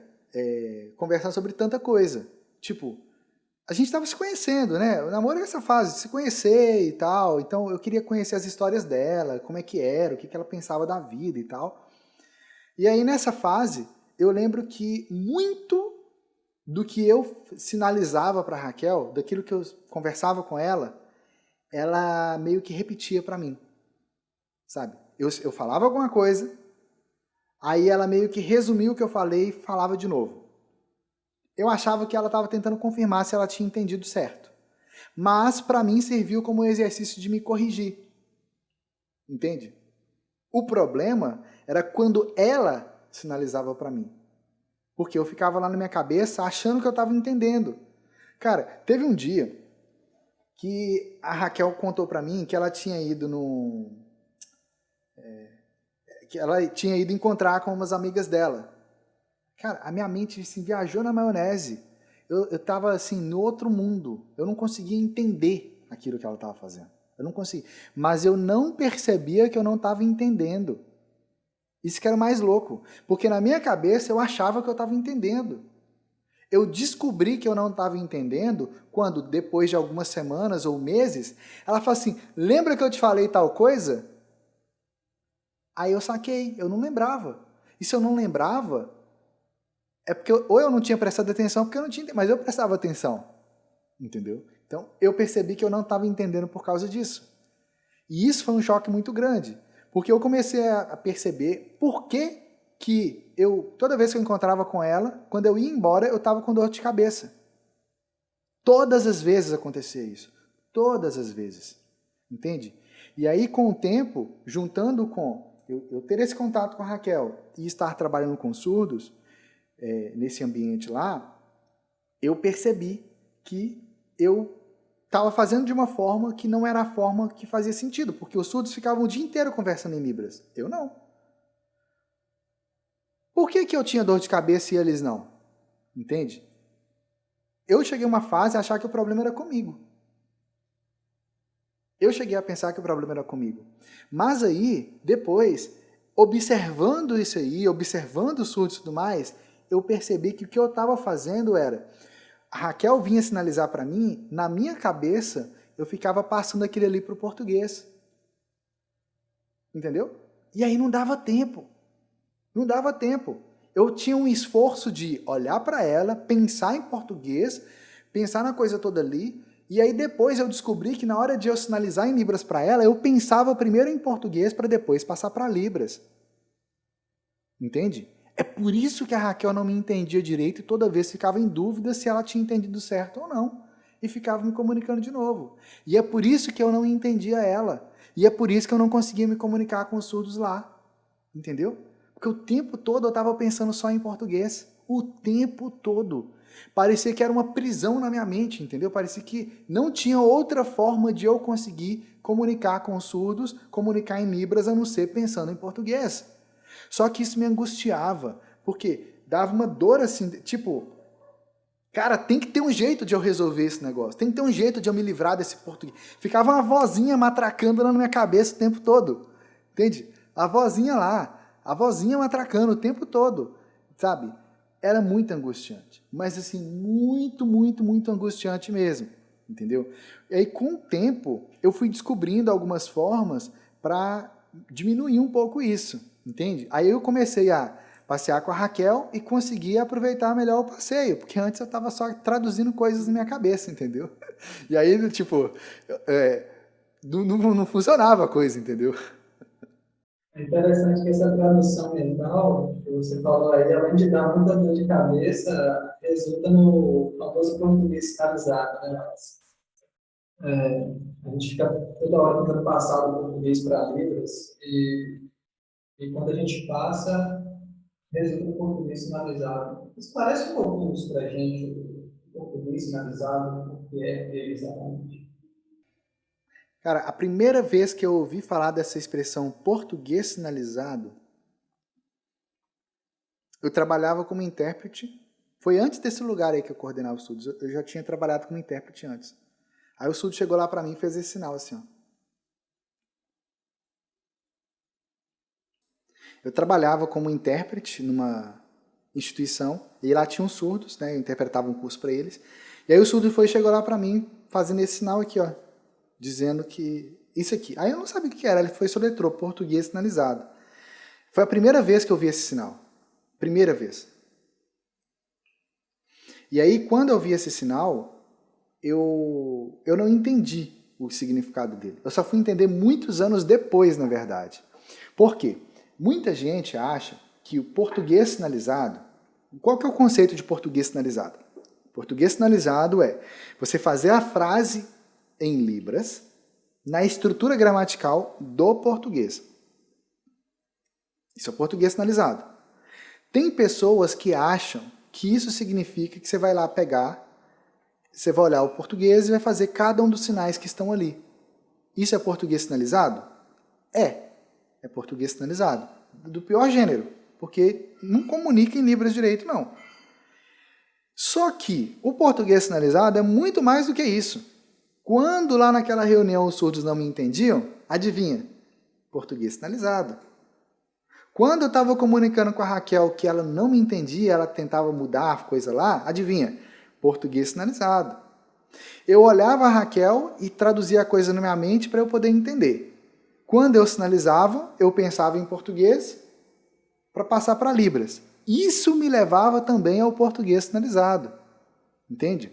conversar sobre tanta coisa. Tipo, a gente estava se conhecendo, né? O namoro é essa fase, de se conhecer e tal. Então eu queria conhecer as histórias dela, como é que era, o que ela pensava da vida e tal. E aí nessa fase, eu lembro que muito do que eu sinalizava para Raquel, daquilo que eu conversava com ela meio que repetia para mim, sabe? Eu falava alguma coisa, aí ela meio que resumia o que eu falei e falava de novo. Eu achava que ela estava tentando confirmar se ela tinha entendido certo. Mas, para mim, serviu como um exercício de me corrigir. Entende? O problema era quando ela sinalizava para mim. Porque eu ficava lá na minha cabeça achando que eu estava entendendo. Cara, teve um dia que a Raquel contou para mim que ela tinha ido que ela tinha ido encontrar com umas amigas dela. Cara, a minha mente assim, viajou na maionese. Eu tava assim, no outro mundo. Eu não conseguia entender aquilo que ela estava fazendo. Eu não conseguia. Mas eu não percebia que eu não estava entendendo. Isso que era mais louco. Porque na minha cabeça eu achava que eu estava entendendo. Eu descobri que eu não estava entendendo quando, depois de algumas semanas ou meses, ela fala assim, lembra que eu te falei tal coisa? Aí eu saquei, eu não lembrava. E se eu não lembrava, é porque ou eu não tinha prestado atenção, porque eu não tinha, mas eu prestava atenção. Entendeu? Então, eu percebi que eu não estava entendendo por causa disso. E isso foi um choque muito grande. Porque eu comecei a perceber por que toda vez que eu encontrava com ela, quando eu ia embora, eu estava com dor de cabeça. Todas as vezes acontecia isso. Todas as vezes. Entende? E aí, com o tempo, juntando com eu ter esse contato com a Raquel e estar trabalhando com surdos, nesse ambiente lá, eu percebi que eu estava fazendo de uma forma que não era a forma que fazia sentido, porque os surdos ficavam o dia inteiro conversando em Libras. Eu não. Por que eu tinha dor de cabeça e eles não? Entende? Eu cheguei a uma fase a achar que o problema era comigo. Eu cheguei a pensar que o problema era comigo. Mas aí, depois, observando isso aí, observando os surdos e tudo mais, eu percebi que o que eu estava fazendo era... A Raquel vinha sinalizar para mim, na minha cabeça, eu ficava passando aquilo ali para o português. Entendeu? E aí não dava tempo. Não dava tempo. Eu tinha um esforço de olhar para ela, pensar em português, pensar na coisa toda ali, e aí depois eu descobri que na hora de eu sinalizar em Libras para ela, eu pensava primeiro em português para depois passar para Libras. Entende? É por isso que a Raquel não me entendia direito e toda vez ficava em dúvida se ela tinha entendido certo ou não. E ficava me comunicando de novo. E é por isso que eu não entendia ela. E é por isso que eu não conseguia me comunicar com os surdos lá. Entendeu? Porque o tempo todo eu estava pensando só em português. O tempo todo. Parecia que era uma prisão na minha mente, entendeu? Parecia que não tinha outra forma de eu conseguir comunicar com os surdos, comunicar em Libras, a não ser pensando em português. Só que isso me angustiava, porque dava uma dor assim, tipo, cara, tem que ter um jeito de eu resolver esse negócio, tem que ter um jeito de eu me livrar desse português. Ficava uma vozinha matracando na minha cabeça o tempo todo, entende? A vozinha lá, a vozinha matracando o tempo todo, sabe? Era muito angustiante, mas assim, muito, muito, muito angustiante mesmo, entendeu? E aí, com o tempo, eu fui descobrindo algumas formas para diminuir um pouco isso. Entende? Aí eu comecei a passear com a Raquel e consegui aproveitar melhor o passeio, porque antes eu estava só traduzindo coisas na minha cabeça, entendeu? E aí, tipo, não funcionava a coisa, entendeu? É interessante que essa tradução mental que você falou aí, além de dar muita dor de cabeça, resulta no famoso português escravizado, né? A gente fica toda hora tentando passar do português para Libras e quando a gente passa, resulta no português sinalizado. Isso parece um pouco isso para a gente, o português sinalizado, o que é exatamente. Cara, a primeira vez que eu ouvi falar dessa expressão português sinalizado, eu trabalhava como intérprete. Foi antes desse lugar aí que eu coordenava os surdos. Eu já tinha trabalhado como intérprete antes. Aí o surdo chegou lá para mim e fez esse sinal assim, ó. Eu trabalhava como intérprete numa instituição e lá tinham surdos, né? Eu interpretava um curso para eles. E aí o surdo chegou lá para mim fazendo esse sinal aqui, ó, dizendo que isso aqui. Aí eu não sabia o que era, ele soletrou português sinalizado. Foi a primeira vez que eu vi esse sinal. Primeira vez. E aí quando eu vi esse sinal, eu não entendi o significado dele. Eu só fui entender muitos anos depois, na verdade. Por quê? Muita gente acha que o português sinalizado... Qual que é o conceito de português sinalizado? Português sinalizado é você fazer a frase em Libras na estrutura gramatical do português. Isso é português sinalizado. Tem pessoas que acham que isso significa que você vai lá pegar, você vai olhar o português e vai fazer cada um dos sinais que estão ali. Isso é português sinalizado? É português sinalizado. Do pior gênero, porque não comunica em Libras direito, não. Só que o português sinalizado é muito mais do que isso. Quando lá naquela reunião os surdos não me entendiam, adivinha? Português sinalizado. Quando eu estava comunicando com a Raquel que ela não me entendia, ela tentava mudar a coisa lá, adivinha? Português sinalizado. Eu olhava a Raquel e traduzia a coisa na minha mente para eu poder entender. Quando eu sinalizava, eu pensava em português para passar para Libras. Isso me levava também ao português sinalizado. Entende?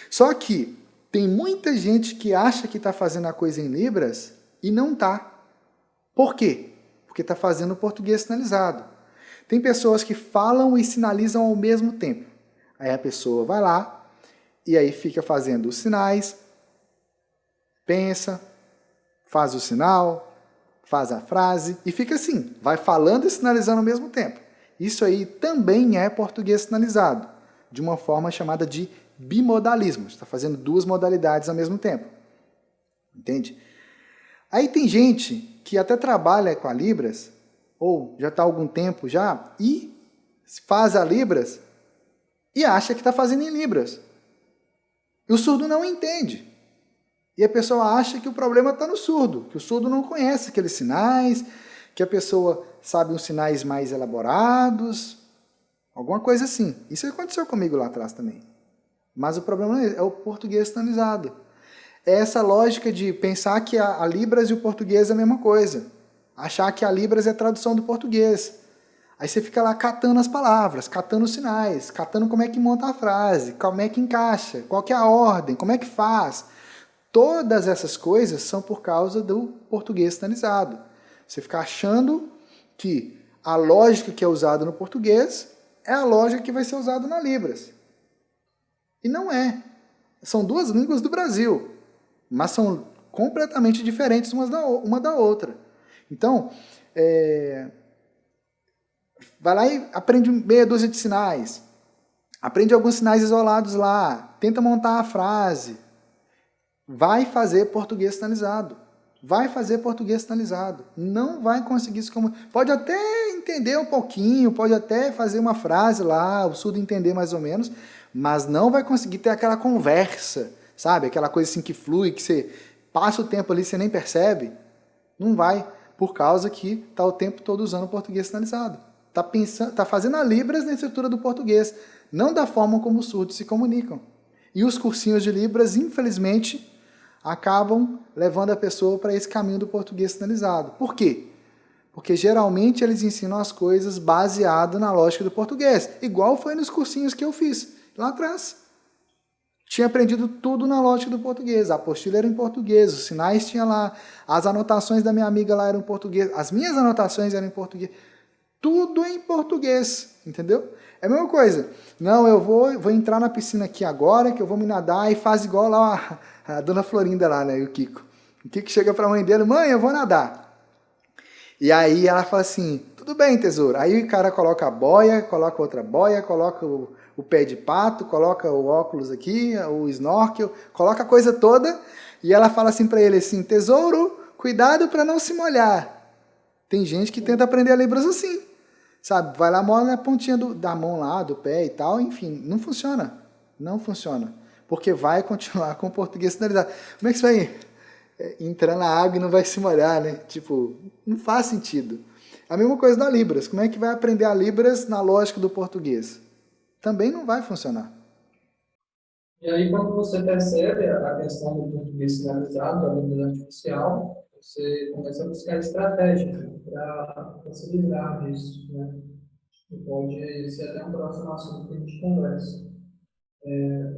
Só que tem muita gente que acha que está fazendo a coisa em Libras e não está. Por quê? Porque está fazendo português sinalizado. Tem pessoas que falam e sinalizam ao mesmo tempo. Aí a pessoa vai lá e aí fica fazendo os sinais, pensa, faz o sinal, faz a frase e fica assim, vai falando e sinalizando ao mesmo tempo. Isso aí também é português sinalizado, de uma forma chamada de bimodalismo. Está fazendo duas modalidades ao mesmo tempo. Entende? Aí tem gente que até trabalha com a Libras, ou já está há algum tempo já, e faz a Libras e acha que está fazendo em Libras. E o surdo não entende. E a pessoa acha que o problema está no surdo, que o surdo não conhece aqueles sinais, que a pessoa sabe uns sinais mais elaborados, alguma coisa assim. Isso aconteceu comigo lá atrás também. Mas o problema é o português sinalizado. É essa lógica de pensar que a Libras e o português é a mesma coisa. Achar que a Libras é a tradução do português. Aí você fica lá catando as palavras, catando os sinais, catando como é que monta a frase, como é que encaixa, qual que é a ordem, como é que faz. Todas essas coisas são por causa do português sinalizado. Você fica achando que a lógica que é usada no português é a lógica que vai ser usada na Libras. E não é. São duas línguas do Brasil, mas são completamente diferentes uma da outra. Então, vai lá e aprende meia dúzia de sinais. Aprende alguns sinais isolados lá. Tenta montar a frase. Vai fazer português sinalizado. Vai fazer português sinalizado. Não vai conseguir se comunicar. Pode até entender um pouquinho, pode até fazer uma frase lá, o surdo entender mais ou menos, mas não vai conseguir ter aquela conversa, sabe? Aquela coisa assim que flui, que você passa o tempo ali e você nem percebe. Não vai, por causa que está o tempo todo usando o português sinalizado. Está fazendo a Libras na estrutura do português, não da forma como os surdos se comunicam. E os cursinhos de Libras, infelizmente, acabam levando a pessoa para esse caminho do português sinalizado. Por quê? Porque geralmente eles ensinam as coisas baseado na lógica do português, igual foi nos cursinhos que eu fiz lá atrás. Tinha aprendido tudo na lógica do português, a apostila era em português, os sinais tinha lá, as anotações da minha amiga lá eram em português, as minhas anotações eram em português, tudo em português, entendeu? É a mesma coisa. Não, eu vou entrar na piscina aqui agora, que eu vou me nadar, e faz igual lá a dona Florinda lá, né, e o Kiko. O Kiko chega para a mãe dele, mãe, eu vou nadar. E aí ela fala assim, tudo bem, tesouro. Aí o cara coloca a boia, coloca outra boia, coloca o pé de pato, coloca o óculos aqui, o snorkel, coloca a coisa toda, e ela fala assim para ele assim, tesouro, cuidado para não se molhar. Tem gente que tenta aprender a Libras assim, sabe? Vai lá, molha a pontinha da mão lá, do pé e tal, enfim, não funciona. Não funciona. Porque vai continuar com o português sinalizado. Como é que você vai entrar na água e não vai se molhar, né? Tipo, não faz sentido. A mesma coisa da Libras. Como é que vai aprender a Libras na lógica do português? Também não vai funcionar. E aí, quando você percebe a questão do português sinalizado, da língua artificial, você começa a buscar estratégias para se livrar disso, né? E pode ser até um próximo assunto que a gente conversa.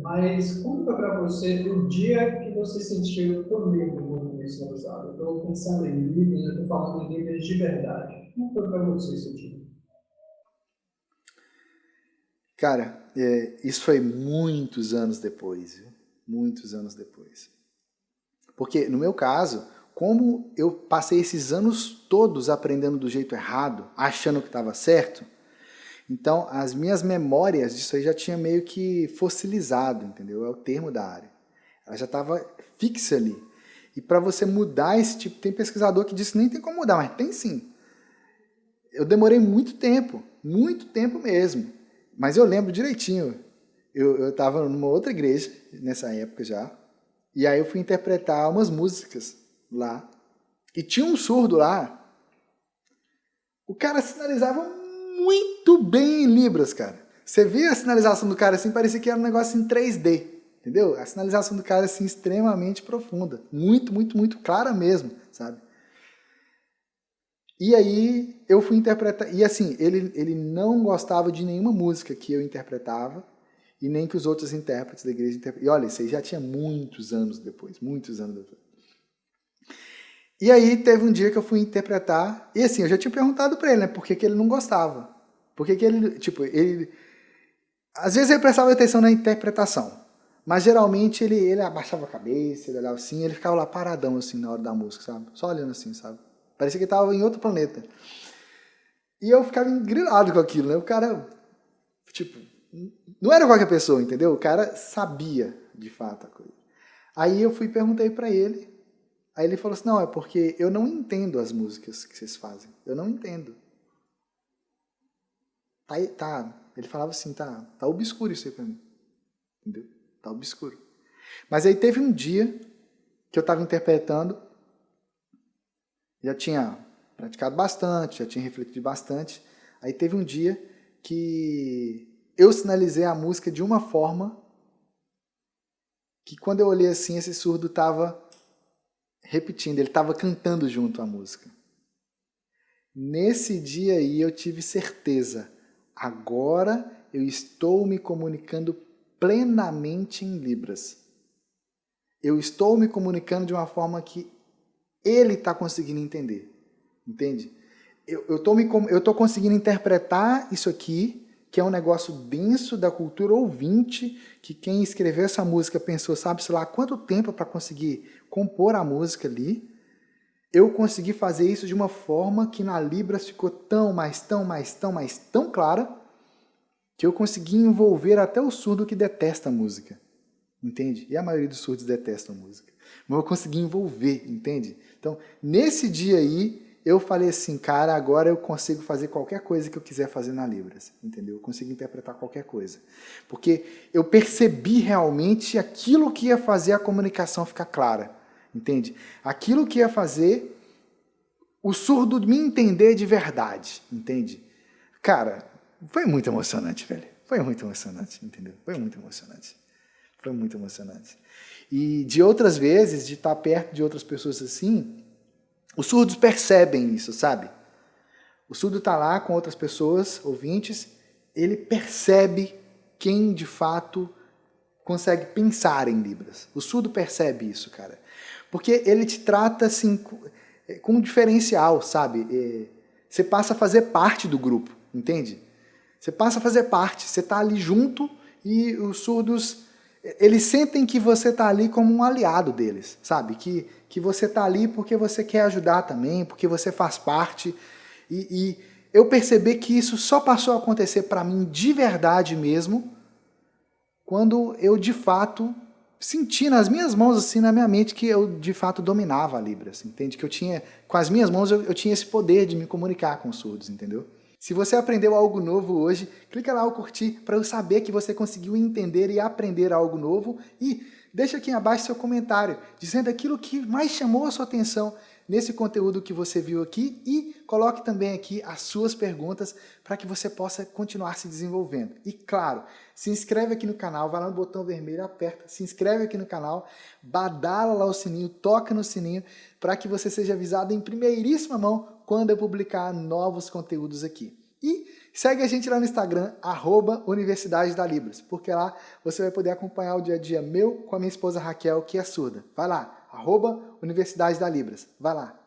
Mas como foi para você o dia que você sentiu comigo no português sinalizado? Eu estou pensando em livros, eu estou falando em livros de verdade. Como foi para você esse dia? Cara, isso foi muitos anos depois, viu? Muitos anos depois. Porque, no meu caso, como eu passei esses anos todos aprendendo do jeito errado, achando que estava certo, então as minhas memórias disso aí já tinha meio que fossilizado, entendeu? É o termo da área. Ela já estava fixa ali. E para você mudar esse tipo, tem pesquisador que disse que nem tem como mudar, mas tem sim. Eu demorei muito tempo mesmo. Mas eu lembro direitinho. Eu estava numa outra igreja nessa época já. E aí eu fui interpretar umas músicas lá. E tinha um surdo lá. O cara sinalizava muito bem em Libras, cara. Você via a sinalização do cara assim, parecia que era um negócio em 3D. Entendeu? A sinalização do cara assim, extremamente profunda. Muito, muito, muito clara mesmo, sabe? E aí eu fui interpretar. E assim, ele não gostava de nenhuma música que eu interpretava e nem que os outros intérpretes da igreja interpretavam. E olha, isso aí já tinha muitos anos depois, muitos anos depois. E aí teve um dia que eu fui interpretar, e assim, eu já tinha perguntado pra ele, né, por que ele não gostava. Por que ele, tipo, ele... Às vezes ele prestava atenção na interpretação, mas geralmente ele abaixava a cabeça, ele olhava assim, ele ficava lá paradão, assim, na hora da música, sabe? Só olhando assim, sabe? Parecia que ele tava em outro planeta. E eu ficava engrilado com aquilo, né? O cara, tipo, não era qualquer pessoa, entendeu? O cara sabia, de fato, a coisa. Aí eu fui e perguntei pra ele, aí ele falou assim, não, é porque eu não entendo as músicas que vocês fazem. Eu não entendo. Ele falava assim, tá obscuro isso aí pra mim. Entendeu? Tá obscuro. Mas aí teve um dia que eu estava interpretando, já tinha praticado bastante, já tinha refletido bastante. Aí teve um dia que eu sinalizei a música de uma forma que quando eu olhei assim, esse surdo estava repetindo, ele estava cantando junto à música. Nesse dia aí eu tive certeza, agora eu estou me comunicando plenamente em Libras. Eu estou me comunicando de uma forma que ele está conseguindo entender, entende? Eu tô conseguindo interpretar isso aqui, que é um negócio denso da cultura ouvinte, que quem escreveu essa música pensou, sabe-se lá quanto tempo para conseguir compor a música ali. Eu consegui fazer isso de uma forma que na Libras ficou tão clara, que eu consegui envolver até o surdo que detesta a música, entende? E a maioria dos surdos detesta a música. Mas eu consegui envolver, entende? Então, nesse dia aí, eu falei assim, cara, agora eu consigo fazer qualquer coisa que eu quiser fazer na Libras, entendeu? Eu consigo interpretar qualquer coisa. Porque eu percebi realmente aquilo que ia fazer a comunicação ficar clara, entende? Aquilo que ia fazer o surdo me entender de verdade, entende? Cara, foi muito emocionante, velho. Foi muito emocionante, entendeu? Foi muito emocionante. Foi muito emocionante. E de outras vezes, de estar perto de outras pessoas assim, os surdos percebem isso, sabe? O surdo está lá com outras pessoas, ouvintes, ele percebe quem de fato consegue pensar em Libras. O surdo percebe isso, cara. Porque ele te trata assim com um diferencial, sabe? Você passa a fazer parte do grupo, entende? Você passa a fazer parte, você está ali junto e os surdos, eles sentem que você está ali como um aliado deles, sabe? Que você está ali porque você quer ajudar também, porque você faz parte. E eu percebi que isso só passou a acontecer para mim de verdade mesmo, quando eu de fato senti nas minhas mãos, assim, na minha mente, que eu de fato dominava a Libras, entende? Que eu tinha, com as minhas mãos, eu tinha esse poder de me comunicar com os surdos, entendeu? Se você aprendeu algo novo hoje, clica lá no curtir para eu saber que você conseguiu entender e aprender algo novo e deixa aqui abaixo seu comentário, dizendo aquilo que mais chamou a sua atenção nesse conteúdo que você viu aqui e coloque também aqui as suas perguntas para que você possa continuar se desenvolvendo. E claro, se inscreve aqui no canal, vai lá no botão vermelho, aperta, se inscreve aqui no canal, badala lá o sininho, toca no sininho para que você seja avisado em primeiríssima mão quando eu publicar novos conteúdos aqui. E segue a gente lá no Instagram, @Universidade da Libras, porque lá você vai poder acompanhar o dia a dia meu com a minha esposa Raquel, que é surda. Vai lá, @Universidade da Libras. Vai lá.